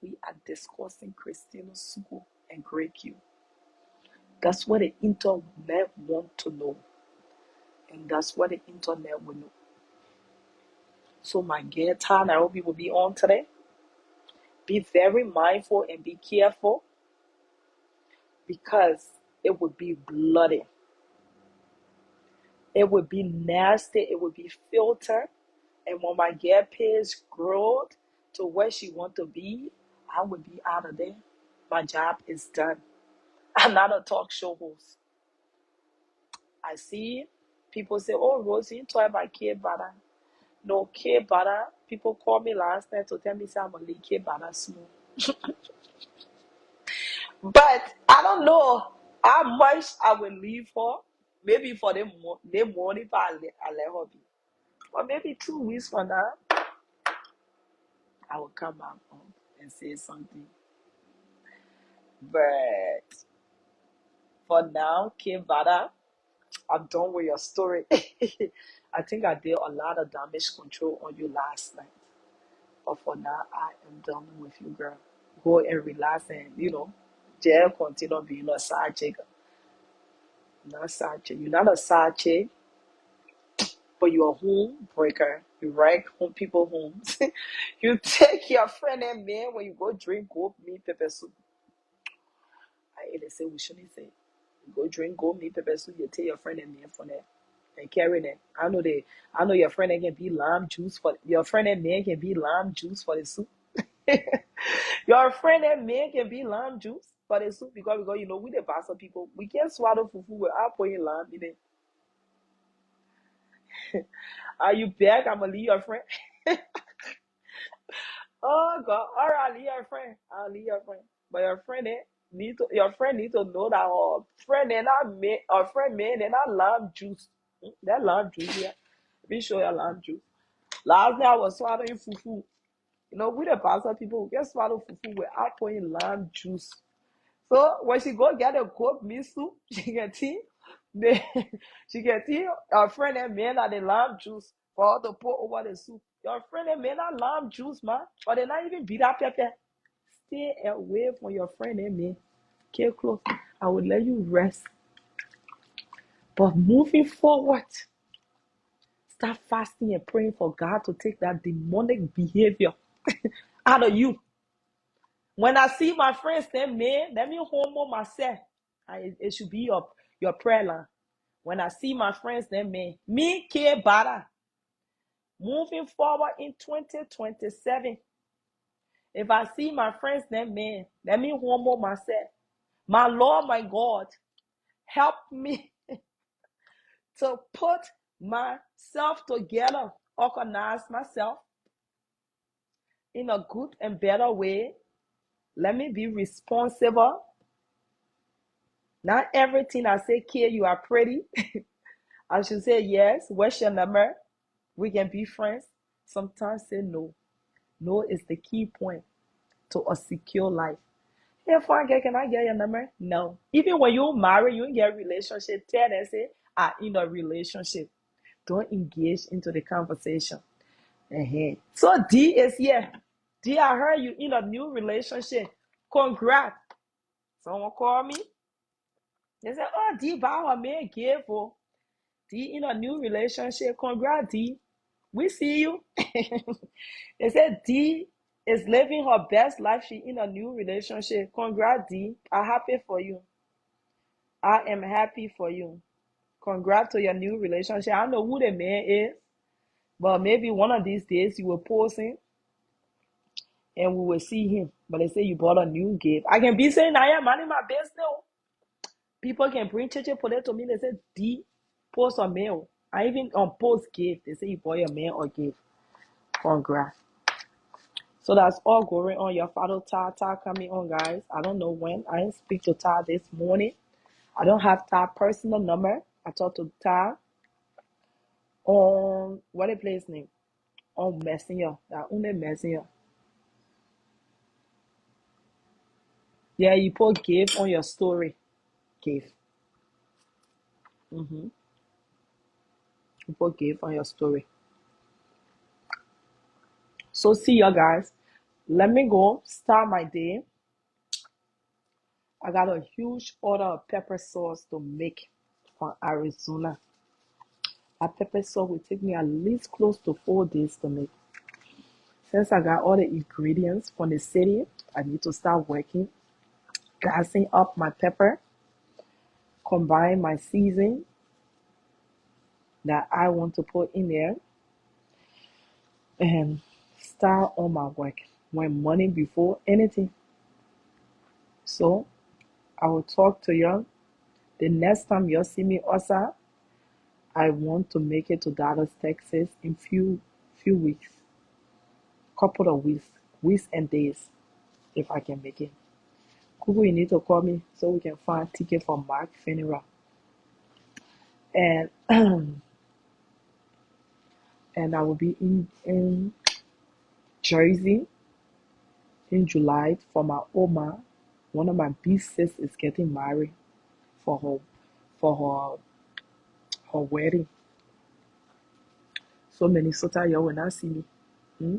We are discussing Christina Suku and Greg Q. That's what the internet want to know. And that's what the internet will know. So my girl, Ty Nairobi will be on today. Be very mindful and be careful because it would be bloody. It would be nasty. It would be filtered. And when my girl page growth to where she want to be, I would be out of there. My job is done. I'm not a talk show host. I see people say, oh, Rosie, you talk about care butter. No, care butter People called me last night to tell me say I'm a leaky banana small. But I don't know how much I will leave for. Maybe for the morning, but I let her be. Or maybe 2 weeks from now, I will come back home and say something. But for now, Kevada, I'm done with your story. I think I did a lot of damage control on you last night. But for now, I am done with you, girl. Go and relax and, just continue being a side chick. Not side chick. You're not a side chick, but you're a home breaker. You wreck people homes. You take your friend and man when you go drink goat meat pepper soup. They say we shouldn't say. You go drink goat meat pepper soup, you take your friend and man for that. And carry them. I know your friend and can be lime juice for your friend and man can be lime juice for the soup. Your friend and man can be lime juice for the soup because we the Bassa people, we can't swallow fufu without putting lime in it. Are you back? I'm gonna leave your friend. Oh God! All right, I'll leave your friend. I'll leave your friend. But your friend need to know that our friend and our friend man and that lime juice. That lime juice here. Be sure your lime juice. Last night I was swallowing fufu. We the Bassa people, we can swallow fufu without putting lime juice. So when she go get a goat meat soup, she can tea. She can tea her friend and man at the lime juice for her to pour over the soup. Your friend and man at lime juice, man. Or they not even beat up pepper. Stay away from your friend and me. Okay, close. I will let you rest. But moving forward, start fasting and praying for God to take that demonic behavior out of you. When I see my friends, then man, let me humble myself. It should be your prayer line. When I see my friends, then man, me care better. Moving forward in 2027, if I see my friends, then man, let me humble myself. My Lord, my God, help me to put myself together, organize myself in a good and better way. Let me be responsible. Not everything I say, Kia, you are pretty. I should say yes. What's your number? We can be friends. Sometimes say no. No is the key point to a secure life. Hey, fine girl, can I get your number? No. Even when you marry, you get a relationship. Tell them, say, in a relationship. Don't engage into the conversation. So D is here. D, I heard you in a new relationship. Congrats. Someone call me. They say, oh, D, buy her man gift. D in a new relationship. Congrats, D. We see you. They said D is living her best life. She in a new relationship. Congrats, D. I'm happy for you. I am happy for you. Congrats to your new relationship. I don't know who the man is, but maybe one of these days you will post him and we will see him. But they say you bought a new gift. I can be saying I am minding my business. People can bring chiche potato to me. They say D post a mail. I even on post gift. They say you bought your mail or gift. Congrats. So that's all going on. Your father Ta coming on, guys. I don't know when. I didn't speak to Ta this morning. I don't have Ta personal number. I talked to Ta on what the place name? On Messenger. That only Messenger. Yeah, you put give on your story. Give. You put give on your story. So see you guys. Let me go start my day. I got a huge order of pepper sauce to make from Arizona. That pepper sauce will take me at least close to 4 days to make. Since I got all the ingredients from the city, I need to start working, gassing up my pepper, combine my season that I want to put in there, and start on my work when money before anything. So I will talk to you the next time you see me outside. I want to make it to Dallas, Texas in few weeks. couple of weeks and days, if I can make it. Google, you need to call me so we can find ticket for Mark funeral. And and I will be in Jersey in July for my Oma. One of my big sis is getting married for her wedding. So Minnesota, you will not see me. Hmm?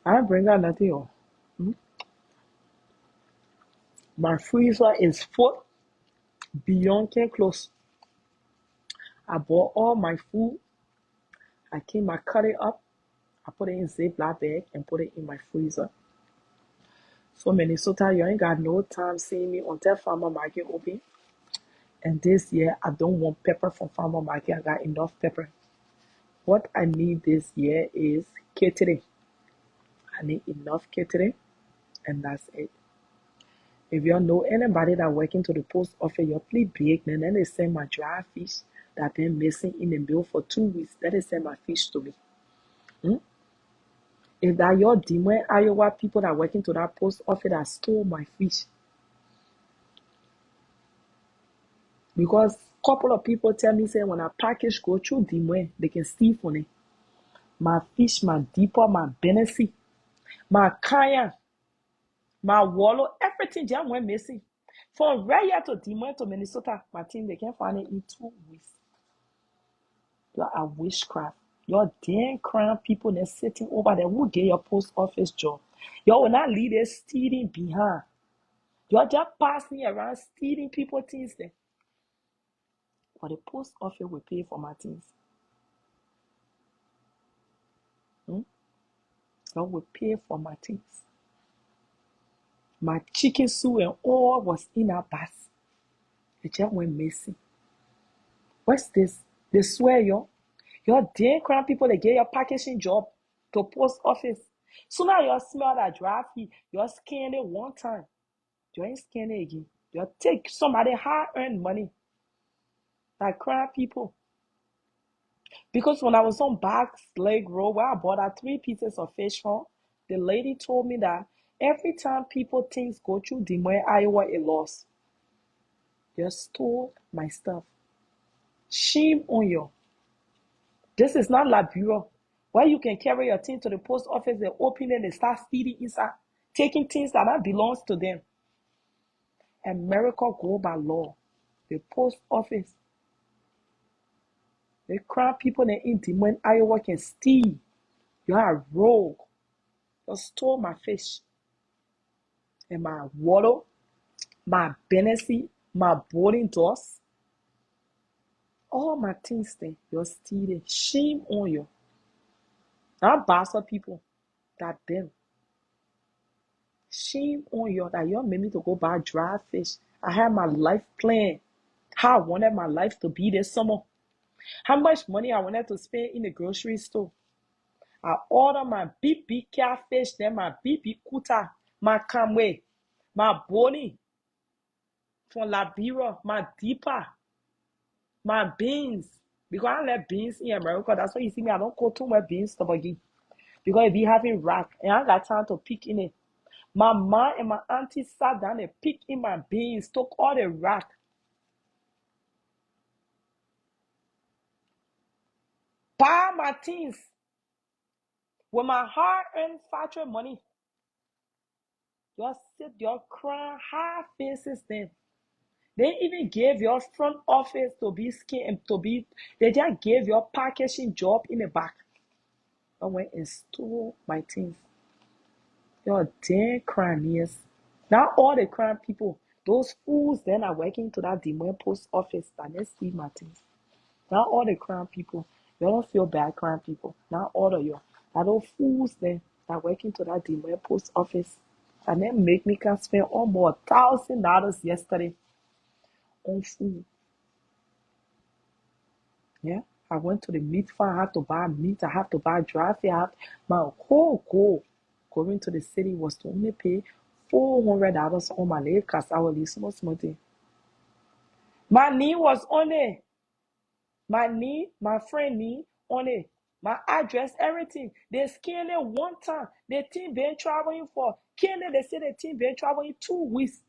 I don't bring out nothing. Oh. Hmm? My freezer is full beyond can close. I bought all my food. I cut it up. I put it in Ziploc bag and put it in my freezer. So Minnesota, you ain't got no time seeing me until farmer market open. And this year, I don't want pepper from farmer market. I got enough pepper. What I need this year is catering. I need enough catering, and that's it. If you know anybody that working to the post office, you please beg them. Then they send my dry fish that been missing in the mail for 2 weeks. Then they send my fish to me. Hmm? If that your Des Moines, Iowa people that working to that post office that stole my fish, because couple of people tell me say when a package go through Des Moines, they can steal from it. My fish, my deeper, my benefit, my kaya, my wallow, everything just went missing. From right here to Des Moines to Minnesota, my team, they can't find it in 2 weeks. You're a witchcraft. Your damn crown people that's sitting over there who get your post office job. You will not leave there stealing behind. You're just passing around stealing people things there. But the post office will pay for my things. Hmm? You will pay for my things. My chicken soup and all was in a bus. It just went missing. What's this? They swear you. Your damn crown people, they get your packaging job to post office. So now you smell that dry feed. You scan it one time. You ain't scan it again. You take somebody hard-earned money. Like crown people. Because when I was on Back Lake Road where I bought out 3 pieces of fish from, the lady told me that every time people things go through Des Moines, Iowa, it lost. You stole my stuff. Shame on you. This is not Liberia, where you can carry your thing to the post office, they open it, they start stealing inside, taking things that belongs to them. America go by law. The post office, the crown people in Des Moines, Iowa can steal. You are a rogue. You stole my fish and my water, my benefit, my boarding dust, all my things there. You're stealing. Shame on you. Not bastard people, that them. Shame on you that you made me to go buy dry fish. I had my life plan. How I wanted my life to be this summer. How much money I wanted to spend in the grocery store. I ordered my big catfish, then my big kuta, my kamwe, my boni from Liberia, my deeper, my beans. Because I don't like beans in America. That's why you see me, I don't go too much beans stuff again. Because it be having rack and I got time to pick in it. My mom and my auntie sat down and picked in my beans, took all the rack. Buy my things with my hard-earned factory money. You sit your crying high faces then. They even gave your front office to be skin to be. They just gave your packaging job in the back. I went and stole my things. You're damn criminals. Now all the crime people, those fools then are working to that Des Moines post office that they steal my things. Now all the crime people, you don't feel bad crime people. Now all of you. Now those fools then that working to that Des Moines post office. And then make me can spend almost $1,000 yesterday on food. Yeah. I went to the meat farm, I had to buy meat, I have to buy dry fish. My whole goal going to the city was to only pay $400 on my life because I was small thing. My name was on it. My name, my friend name on it. My address, everything. They scanned it one time. The team been traveling for. Can't they say the team been traveling 2 weeks?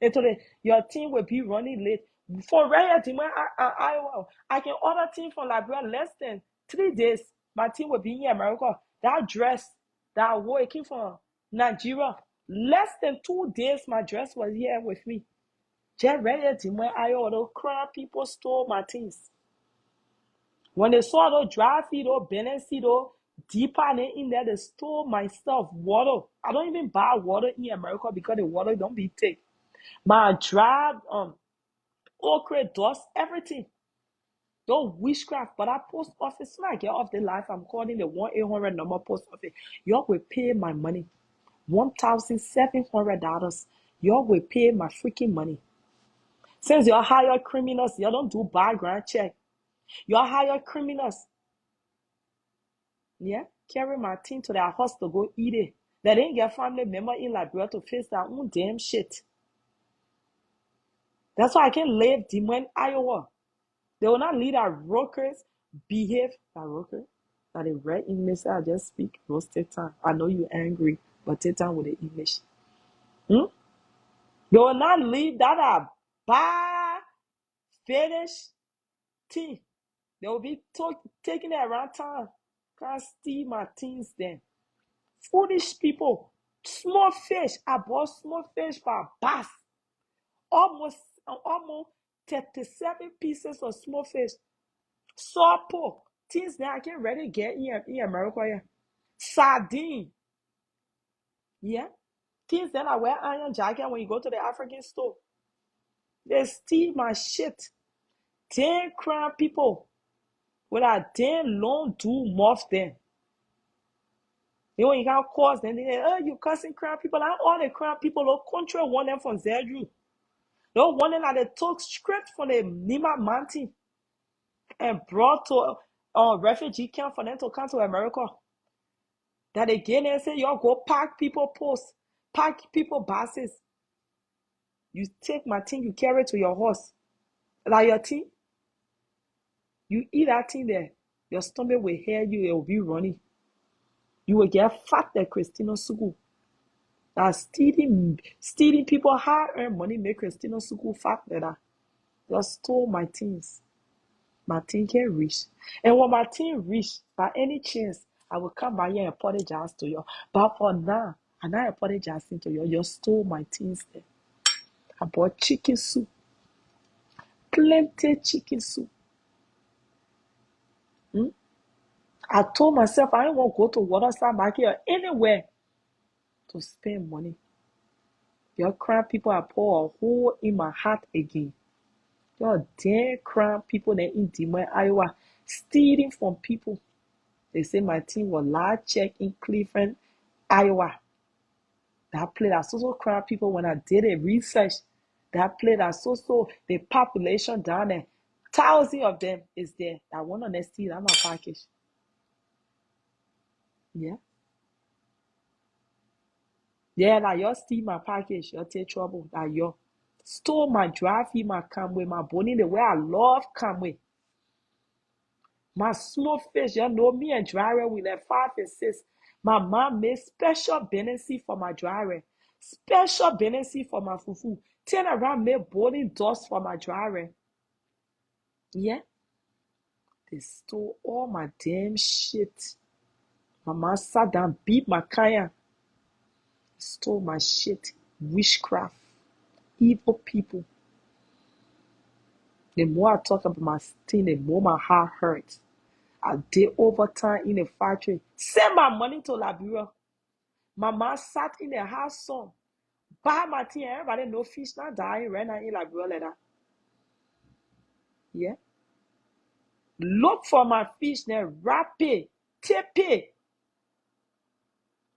They told it, your team will be running late. For rare team, I can order team from Liberia less than 3 days. My team will be in America. That dress that I wore, it came from Nigeria. Less than 2 days, my dress was here with me. Just rare team when I order crowd people stole my things. When they saw those dry feed or Benesi or deeper in there, they stole my stuff, water. I don't even buy water in America because the water don't be thick. My dry okra, dust, everything. Those witchcraft, but I post office, when I get off the life, I'm calling the 1-800 number post office. Y'all will pay my money. $1,700. Y'all will pay my freaking money. Since y'all hire criminals, y'all don't do background check. Y'all hire criminals. Yeah, carry my team to their house to go eat it. They didn't get family member in Liberia to face their own damn shit. That's why I can leave Des Moines, Iowa. They will not lead our rockers behave. Our rocker, that the red English I just speak. Roasted time. I know you're angry, but take time with the English. They will not leave that a bad finish team. They will be taking it around town. Can't steal my teams then. Foolish people. Small fish. I bought small fish for a bass. Almost 37 pieces of small fish. Saw pork. Things that I can ready get in America. Yeah. Sardine. Yeah. Things that I wear iron jacket when you go to the African store. They steal my shit. Damn crown people. With a damn long do muff then. You know, you got calls, then they say, oh, you cussing crown people. And all the crown people, look, control one them from Zedru. No one that they took straight from the Nima Mountain and brought to refugee camp for them to come to America. That again and say, y'all go park people posts, park people buses. You take my thing, you carry it to your horse. Like your thing, you eat that thing there, your stomach will hear you, it will be running. You will get fat like Christina Sugu. That stealing people hard-earned money make Christina Sugu fat like that. Just stole my things. My team can reach. And when my team reach, by any chance, I will come by here and apologize to you. But for now, I'm not apologizing to you. You stole my things there. I bought chicken soup. Plenty chicken soup. I told myself I don't want to go to Waterside Market or anywhere to spend money. Your crime people are pour a hole in my heart again. Your damn crime people that in Des Moines, Iowa, stealing from people. They say my team was large check in Cleveland, Iowa. That played as social crime people when I did a research. That played as social the population down there. Thousands of them is there. I want to steal that my package. Yeah. Yeah, like you steal my package, you take trouble. Like you stole my drive in my Camway, my bony the way I love Camway. My small fish, you know me and dryer with like 5 and 6. My mom made special benefit for my dryer. Special benefit for my fufu. Turn around made boiling dust for my dryer. Yeah. They stole all my damn shit. Mama sat down, beat my kaya. Stole my shit. Witchcraft. Evil people. The more I talk about my thing, the more my heart hurts. I did overtime in the factory. Send my money to Liberia. My mom sat in the house son. Buy my thing. Everybody know fish not dying right now in Liberia like that. Yeah. Look for my fish then wrap it. Tape it.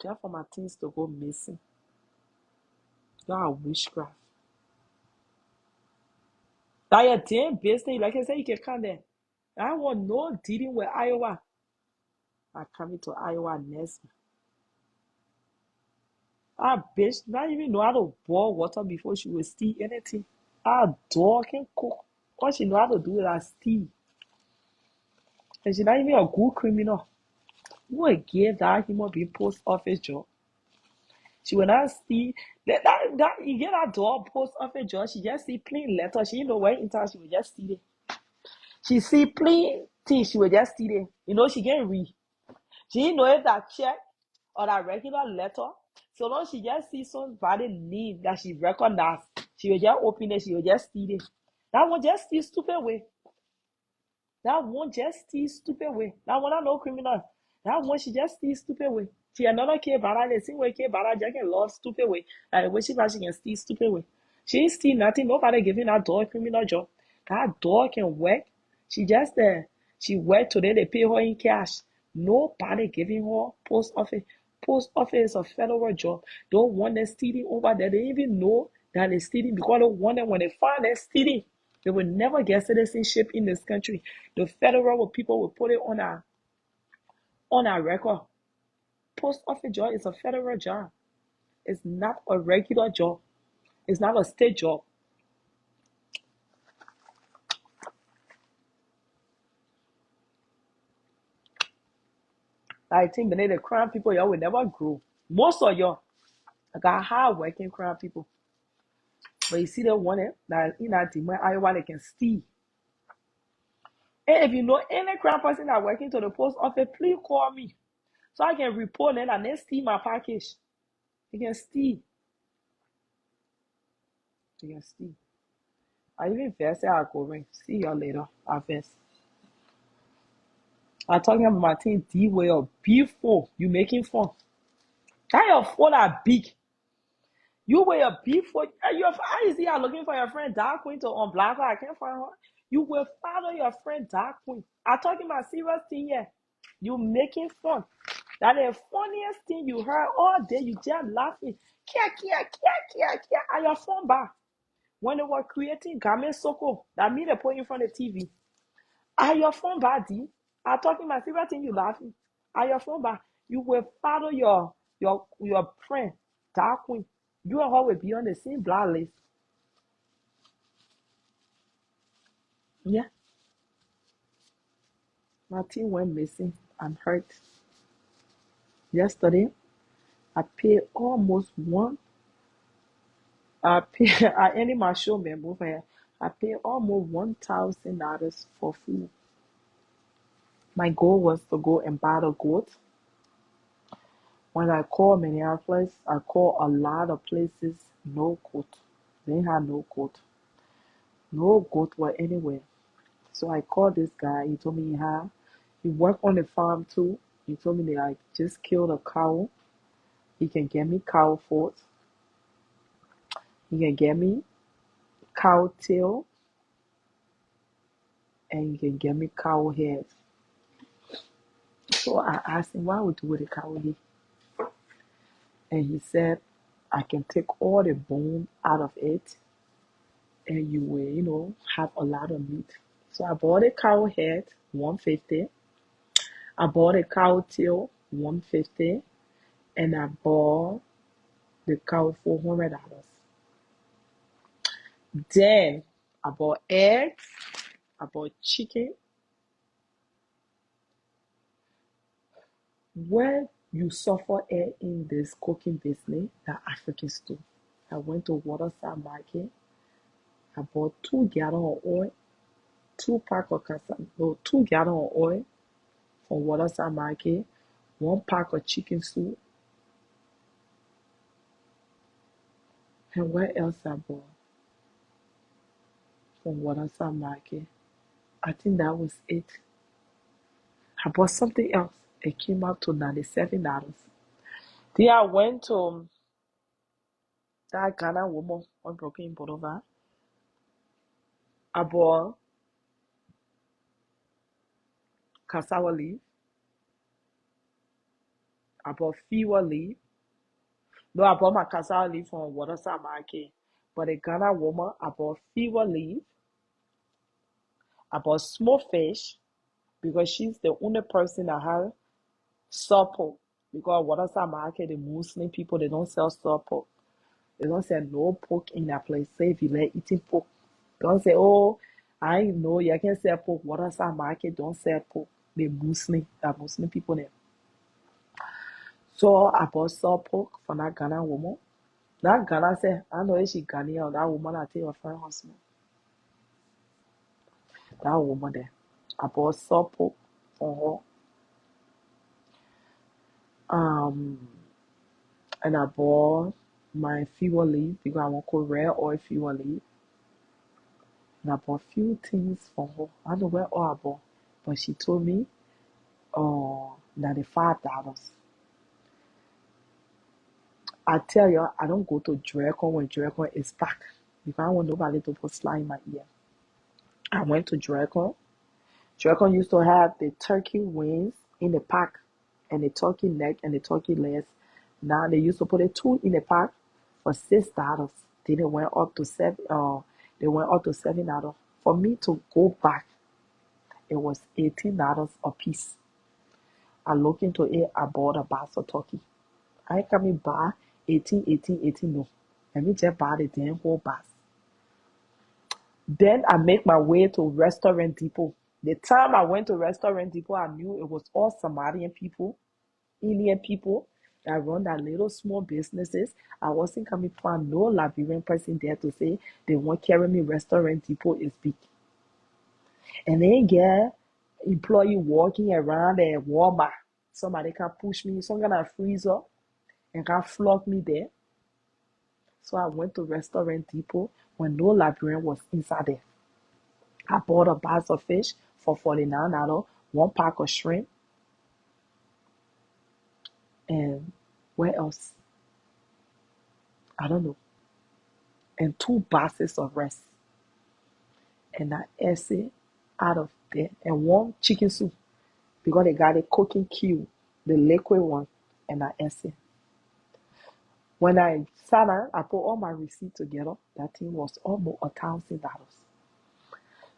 Just for my things to go missing. Y'all witchcraft. That your damn business. Like I said, you can come there. I want no dealing with Iowa. I'm coming to Iowa next. Our bitch not even know how to boil water before she will steal anything. Our dog can cook. All she know how to do is steal. And she's not even a good criminal. Who will give that human being post office job? She will not steal. That you get that door post office job, she just see plain letter. She didn't know where in town, she will just steal it. She see plain things, she will just steal it. You know, she can read. She didn't know if that check or that regular letter. So long she just see somebody name that she recognize, she will just open it, she will just steal it. That one just steal stupid way. That one just steal stupid way. That one not no criminal. That one she just steal stupid way. She another kid bara the same way kid bara just can love stupid way. Like the way she can steal stupid way. She ain't steal nothing. Nobody giving that dog criminal job. That dog can work. She just she work today, they pay her in cash. Nobody giving her post office. Post office is a federal job. Don't want them stealing over there. They even know that they're stealing because they want them when they find them stealing. They will never get citizenship in this country. The federal people will put it on our record. Post office job is a federal job. It's not a regular job. It's not a state job. I think many of the crime people, y'all will never grow. Most of y'all got hard working crime people. But you see the one that in that team where Iowa they can steal. And if you know any crime person that working to the post office, please call me. So I can report them and then steal my package. They can steal. They can steal. I even first say I'll go ring. See y'all later. I first. I'm talking about my team D way of B4. You making fun. That your phone are big. You wear a B4. I see you looking for your friend Dark Queen to unblock her. I can't find her. You will follow your friend Dark Queen. I'm talking about serious thing here. You making fun. That the funniest thing you heard all day. You just laughing. Kia. And your phone back. When they were creating Game Soko, that mean they put in front of the TV. Are your phone body? I'm talking my favorite thing you laughing. Are your phone back? You will follow your friend, Dark Queen. You and her will be on the same blood list. Yeah. My team went missing. I'm hurt. Yesterday, I paid almost one. I ended my show, man. Move here. I paid almost $1,000 for food. My goal was to go and buy the goat. When I called Minneapolis, I called a lot of places, no goat. They had no goat. No goat were anywhere. So I called this guy. He told me he worked on the farm too. He told me that I just killed a cow. He can get me cow foot. He can get me cow tail. And he can get me cow head. So I asked him, what would do with the cow head? And he said, I can take all the bone out of it and you will, have a lot of meat. So I bought a cow head, $150. I bought a cow tail, $150. And I bought the cow $400. Then I bought eggs, I bought chicken. Where you suffer in this cooking business, the African stew. I went to Waterside Market. I bought 2 gallons of oil, 2 pack of 2 gallons of oil from Waterside Market, 1 pack of chicken soup. And where else I bought from Waterside Market? I think that was it. I bought something else. It came out to $97. Then I went to that Ghana woman on Brooklyn Boulevard. I bought cassava leaf. I bought fewer leaf. No, I bought my cassava leaf from Waterside Market. But the Ghana woman, I bought fewer leaf. I bought smoked fish because she's the only person that has salt pork. Because Waterside Market, the Muslim people, they don't sell salt pork. They don't sell no pork in that place. Say if you like eating pork, don't say, oh, I know you can sell pork. Waterside Market don't sell pork. The Muslim people there. So I bought some pork from that Ghana woman. That Ghana said, I know if she Ghanaian, that woman I tell your friend husband. That woman there. I bought some pork for her. And I bought my fuel leaf because I want to rare oil fuel leaf. And I bought few things for her. I don't know where all I bought, but she told me, $95. I tell you, I don't go to Draco when Draco is packed because I don't want nobody to put slime in my ear. I went to Draco. Draco used to have the turkey wings in the pack and the turkey neck and the turkey legs. Now they used to put it two in the pack for $6. Then they went up to $7. For me to go back, it was $18 a piece. I look into it, I bought a box of turkey. I ain't coming buy 18, no. Let me just buy the damn whole box. Then I make my way to Restaurant Depot. The time I went to Restaurant Depot, I knew it was all Somalian people, Indian people that run that little small businesses. I wasn't coming from no Liberian person there to say they won't carry me. Restaurant Depot is big. And then get employee walking around at Walmart. Somebody can push me, some kind of freezer and can flog me there. So I went to Restaurant Depot when no Liberian was inside there. I bought a box of fish for $49, one pack of shrimp, and where else? I don't know. And two boxes of rice. And I ate it out of there. And one chicken soup because they got a cooking cube, the liquid one, and I ate it. When I sat down, I put all my receipts together. That thing was almost $1,000.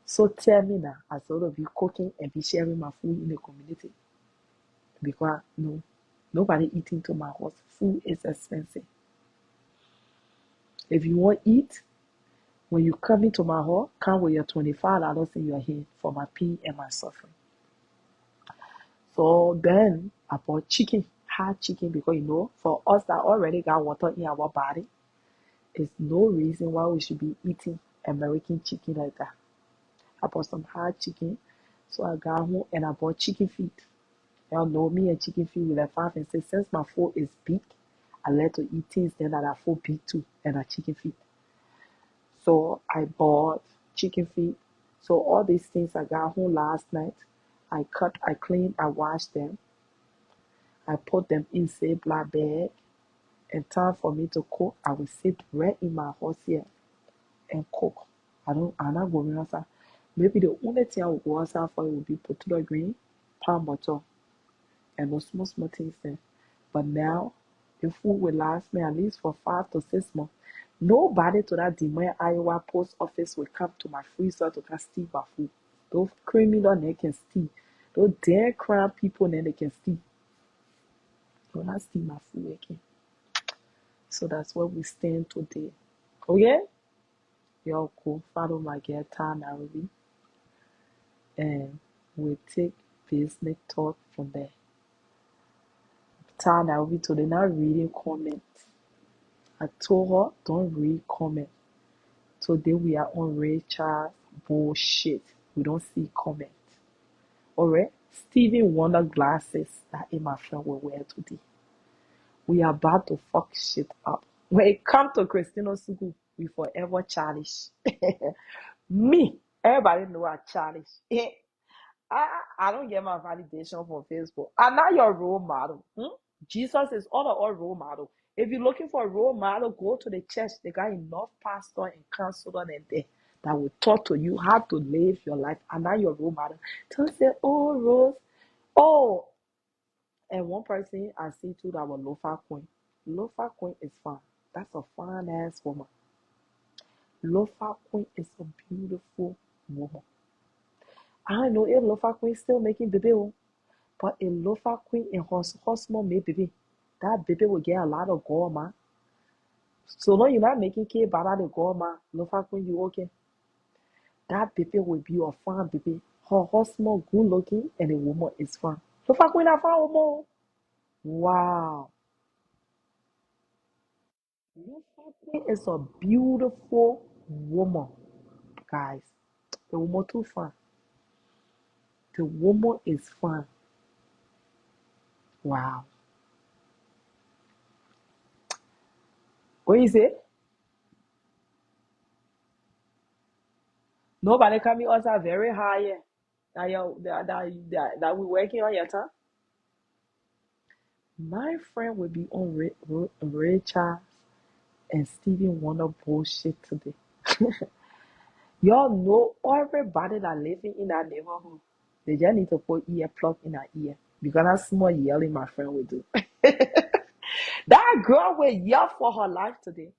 So tell me now, I sort of be cooking and be sharing my food in the community. Because no, nobody eating to my house. Food is expensive. If you want to eat, when you come into my house, come with your $25 in your hand for my pain and my suffering. So then I bought chicken, hot chicken, because for us that already got water in our body, there's no reason why we should be eating American chicken like that. I bought some hot chicken, so I got home and I bought chicken feet. Y'all know me and chicken feet with like 5 and 6. Since my food is big, I like to eat things then that are food big too, and a chicken feet. So I bought chicken feet. So all these things I got home last night. I cut, I cleaned, I washed them. I put them in Ziploc bag. And time for me to cook, I will sit right in my house here and cook. I'm not going outside. Maybe the only thing I will go outside for will be potato green, palm butter, and those small things there. But now, the food will last me at least for 5 to 6 months. Nobody to that Des Moines, Iowa post office will come to my freezer to can steal my food. Those criminals, they can steal. Those damn crime people, then they can steal. Do not steal my food again. So that's where we stand today. Okay? Y'all go follow my girl Time Nairobi, and we'll take business talk from there. Time Nairobi today not reading comments. I told her don't read comments. Today we are on Rachel's bullshit. We don't see comments. Alright? Stevie Wonder glasses that my friend will wear today. We are about to fuck shit up. When it comes to Christina Sugu, we forever childish. Me, everybody know I childish. I don't get my validation from Facebook. I'm not your role model. Jesus is all role model. If you're looking for a role model, go to the church. They got enough pastor and counselor and there that will talk to you how to live your life. I'm not your role model. Don't say, oh, Rose. Oh, and one person I see too that was Lofa Queen. Lofa Queen is fine. That's a fine ass woman. Lofa Queen is a beautiful woman. I don't know if Lofa Queen still making baby, but if Lofa Queen and her small made baby, that baby will get a lot of gold, man. So long you're not making kid, but out of gold, man. Lofa Queen, you okay? that baby will be a fine baby. Her husband good looking and the woman is fine. So far, queen of fine woman. Wow. Your queen is a beautiful woman, guys. The woman too fine. The woman is fine. Wow. What is it? Nobody can be also very high. Yeah. That we working on your time. My friend will be on Rachel and Stevie Wonder bullshit today. Y'all know everybody that living in that neighborhood. They just need to put ear plug in her ear. Because that small yelling my friend will do. That girl will yell for her life today.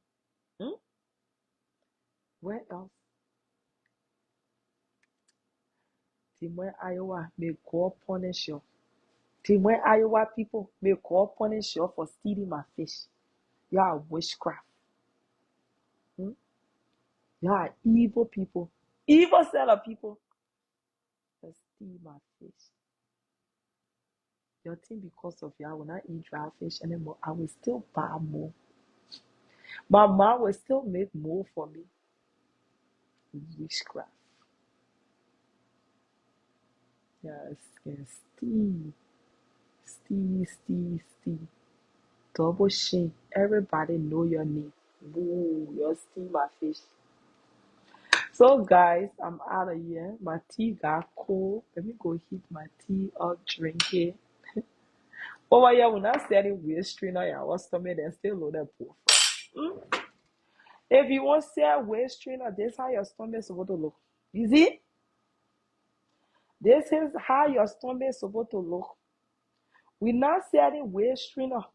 Hmm? Where else? Timwell, Iowa, may God punish you. Timwell, Iowa people, may God punish you for stealing my fish. You are witchcraft. Hmm? You are evil people. Evil set of people that steal my fish. Your thing because of you, I will not eat dry fish anymore. I will still buy more. My mom will still make more for me. Witchcraft. Yes, yes. Steve. Double shame. Everybody know your name. Boo, you're stealing my fish. So guys, I'm out of here. My tea got cold. Let me go heat my tea up, drink it. Over here, we're not selling waist strainer. Yeah, what's stomach and still load that pool. If you want to sell waist strainer, this is how your stomach is supposed to look. You see? This is how your stomach is supposed to look. We're not selling waist strainer.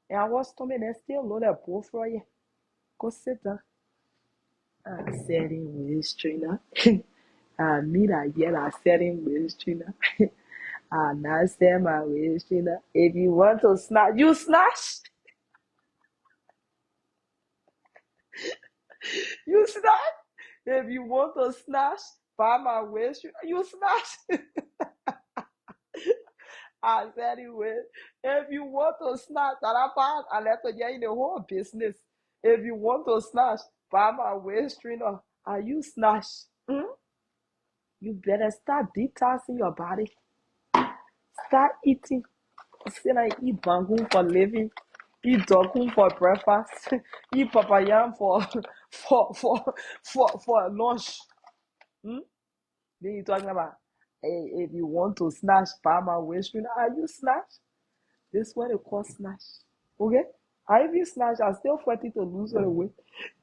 And our stomach and still load that pool for you. Go sit down. I'm selling waist trainer. I mean, I get I'm selling waist trainer. I'm not selling my waist trainer. If you want to snatch, you snatch. You snatch. If you want to snatch, buy my waist trainer. You snatch. I said it with. If you want to snatch, that I buy, I let you get in the whole business. If you want to snatch, buy my waist trainer. Are you snatch? You better start detoxing your body. Start eating. Say like eat bangun for living, eat dogun for breakfast, eat papayam for lunch. Hmm? Then you talking about, hey, if you want to snatch by my waist, are you snatch? This is what they call snatch. Okay? I if you snatch, I'm still fighting to lose all the weight.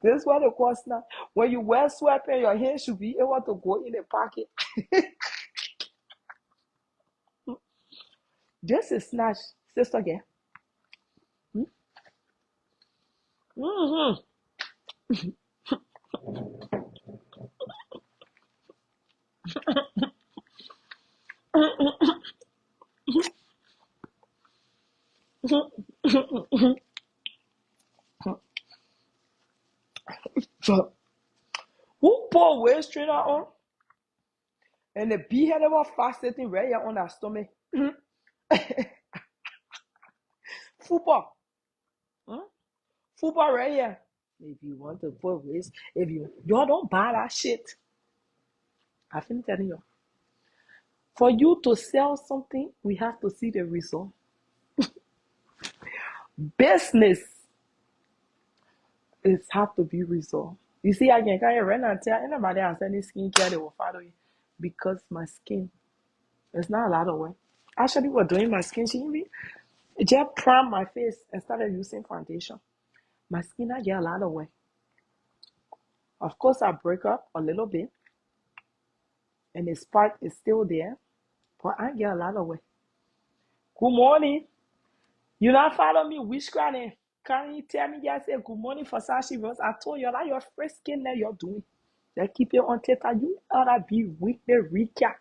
This is what they call snatch. When you wear sweatpants, your hand should be able to go in the pocket. This is snatch, sister girl. Mm-hmm. So, who pour waist trainer on? And the bee head ever fast sitting right here on our stomach. Football. Huh? Football right here. If you want to put waist, if y'all don't buy that shit. I've been telling you. For you to sell something, we have to see the result. Business is have to be result. You see, I can carry right now tell anybody has any skincare they will follow you because my skin is not a lot of work. Actually, we're doing my skin. She just primed my face and started using foundation. My skin I get a lot of work. Of course, I break up a little bit, and the spark is still there, but I get a lot of work. Good morning. You not follow me, witchcraft, and can you tell me just say good morning for Sashi Rose? I told you that your first skin that you're doing. They keep it on Teta. You ought to be with the recap.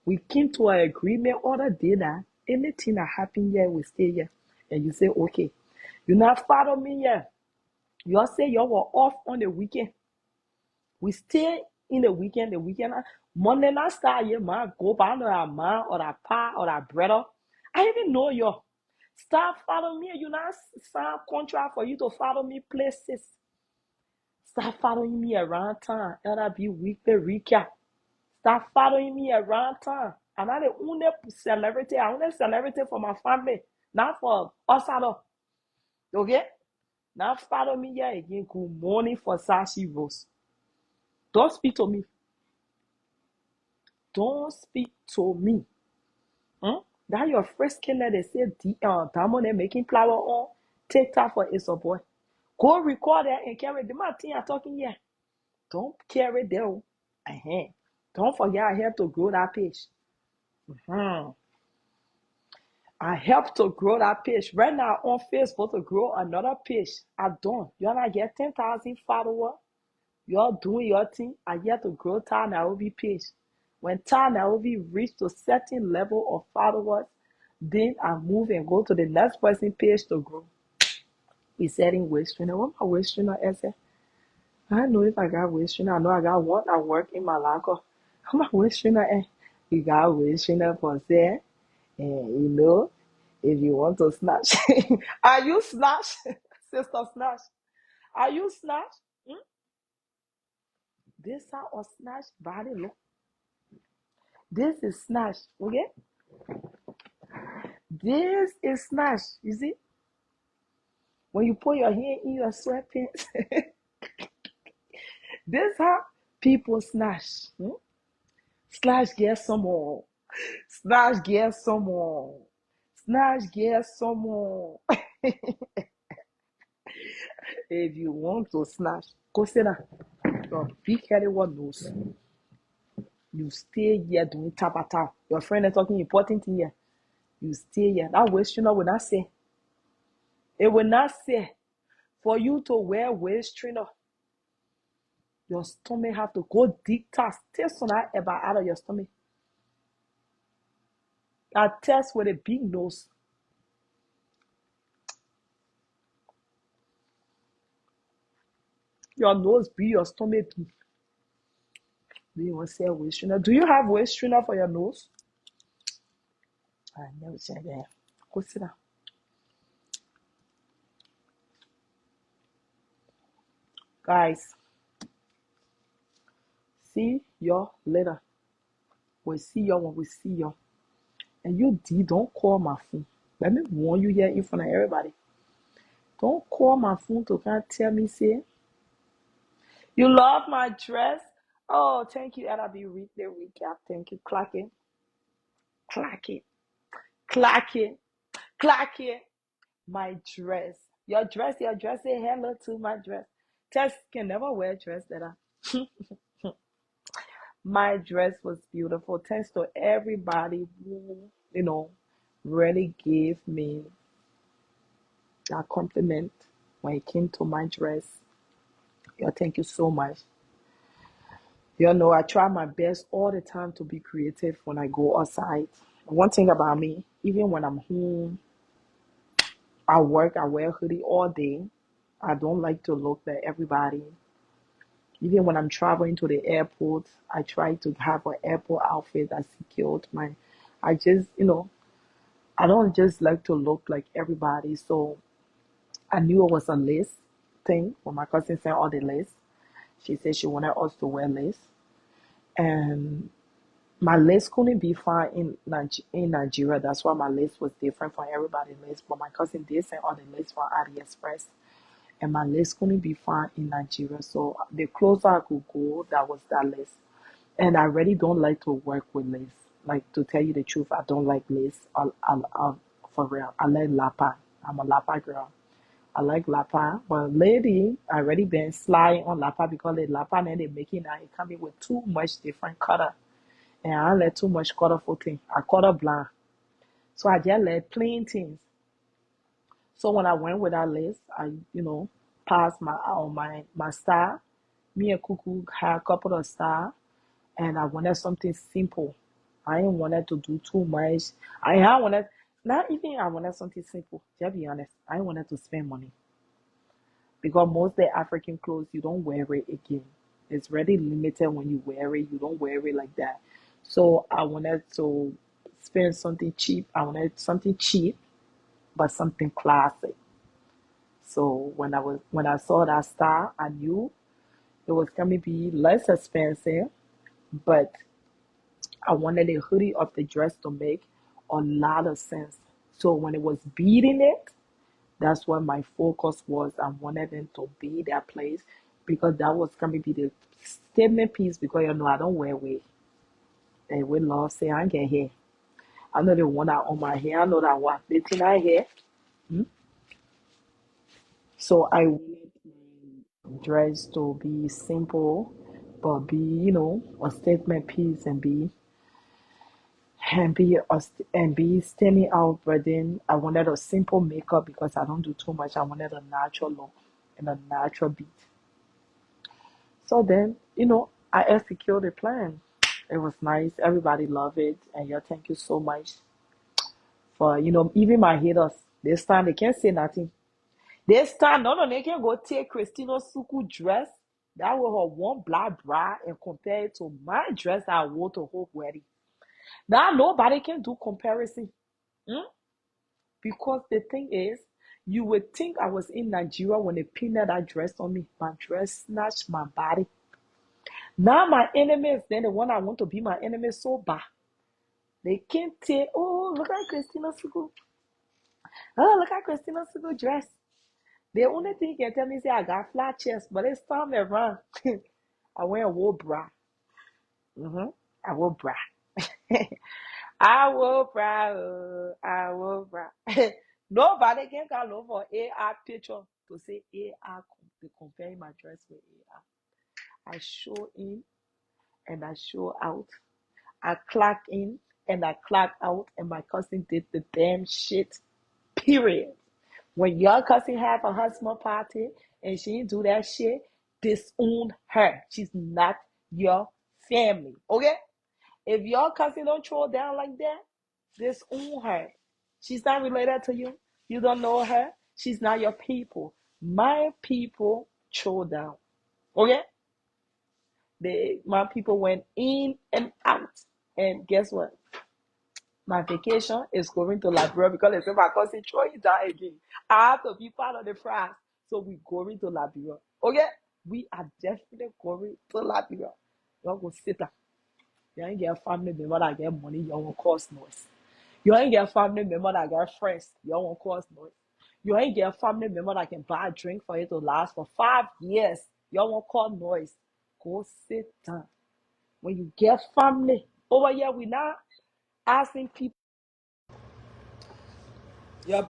We came to an agreement other day that anything that happened here will stay here. And you say, okay. You not follow me yet. You all say you were off on the weekend. We stay in the weekend, Monday night start, yeah, man, go by that man or that pa or that brother. I even know you. Start following me. You not sign contract for you to follow me places. Start following me around town. That'll be weekly recap. Start following me around town. And I the only celebrity. I only celebrity for my family, not for us all. Okay? Now follow me here again. Good morning for Sashi Rose. Don't speak to me. Don't speak to me. That your first killer they say Diamond they making flower on TikTok for it's a boy. Go record that and carry the man thing I'm talking here. Don't carry them. Don't forget I help to grow that page. I help to grow that page. Right now on Facebook to grow another page. I don't. You're not get 10,000 followers. You're doing your thing. I get to grow Ty Nairobi page. When Ty Nairobi reach to certain level of followers, then I move and go to the next person page to grow. We setting waist trainer. What my waist trainer essay? I know if I got waist trainer. I know I got one I work in my locker. How my waist trainer? You got waist trainer for there. And you know, if you want to snatch, are you snatch? Sister snatch. Are you snatch? This how a snatch body look. This is snatch, okay? This is snatch. You see? When you put your hand in your sweatpants, this how people snatch. Snatch get some more. Snatch get some more. Snatch get some more. If you want to snatch, consider your big-headed one knows. You stay here doing tap. Your friend is talking important thing here. You stay here. That waist trainer will not say. It will not say for you to wear waist trainer. Your stomach have to go deep test. Test on that about out of your stomach. That test with a big nose. Your nose be your stomach be. Do you want to say waist trainer? Do you have waist trainer for your nose? I never said that. Go sit down. Guys, see you later. We'll see you when we see you. And you don't call my phone. Let me warn you here in front of everybody. Don't call my phone to come tell me, say, you love my dress? Oh, thank you. That'll be weekly recap. Thank you. Clack it. Clack it. Clack it. Clack it. My dress. Your dress. Say hello to my dress. Tess can never wear dress that my dress was beautiful. Thanks to everybody who, really gave me a compliment when it came to my dress. Thank you so much. I try my best all the time to be creative when I go outside. One thing about me, even when I'm home, I work, I wear hoodie all day. I don't like to look like everybody. Even when I'm traveling to the airport, I try to have an airport outfit that's secured. I just, I don't just like to look like everybody. So I knew it was a lace thing when my cousin sent all the lace. She said she wanted us to wear lace. And my lace couldn't be found in Nigeria. That's why my lace was different from everybody's lace. But my cousin did send all the lace from AliExpress. And my lace couldn't be found in Nigeria. So the closer I could go, that was that lace. And I really don't like to work with lace. Like, to tell you the truth, I don't like lace. For real. I like Lapa. I'm a Lapa girl. I like Lapa. But lately, I already been sliding on Lapa because the Lapa and they making now, it coming with too much different color. And I don't like too much colorful thing. I color blind. So I just like plain things. So when I went with that lace, I, passed my star. Me and Cuckoo had a couple of stars. And I wanted something simple. I didn't want to do too much. I wanted something simple. Just be honest. I wanted to spend money. Because most of the African clothes, you don't wear it again. It's really limited when you wear it. You don't wear it like that. So I wanted to spend something cheap. I wanted something cheap, but something classic. So when I saw that style, I knew it was gonna be less expensive, but I wanted a hoodie of the dress to make a lot of sense. So when it was beating it, that's what my focus was. I wanted them to be that place because that was gonna be the statement piece. Because you know I don't wear wig, and we love say I get hair. I know the one that on my hair. I know that one. The thing I hair. So I wanted my dress to be simple, but be a statement piece and be standing out. But then I wanted a simple makeup because I don't do too much. I wanted a natural look and a natural beat. So then I executed the plan. It was nice. Everybody loved it, and yeah, thank you so much for even my haters. This time they can't say nothing. This time, no, they can go take Christina Suku dress that was her one black bra and compare it to my dress that I wore to Hope wedding. Now nobody can do comparison. Hmm? Because the thing is, you would think I was in Nigeria when they pinned that dress on me. My dress snatched my body. Now my enemies, then the one I want to be my enemy so bad. They can't say, oh, look at Christina Suku. Oh, look at Christina Suku dress. The only thing you can tell me is I got flat chest, but it's time around. I wear a wool bra. I will bra. I will bra. I will bra. Nobody can call no for AR picture to say AR. They compare my dress with AR. I show in and I show out. I clock in and I clock out, and my cousin did the damn shit. Period. When your cousin have a husband party and she didn't do that shit, disown her. She's not your family. Okay? If your cousin don't throw down like that, disown her. She's not related to you. You don't know her. She's not your people. My people throw down. Okay? My people went in and out. And guess what? My vacation is going to Liberia because if my cousin throw it down again, I have to be part of the prize. So we going to Liberia. Okay? We are definitely going to Liberia. Y'all go sit down. You ain't get a family member that get money, you won't cause noise. You ain't get a family member that get friends, you won't cause noise. You ain't get a family member that can buy a drink for you to last for 5 years, you won't cause noise. Go sit down. When you get family over here, we not asking people.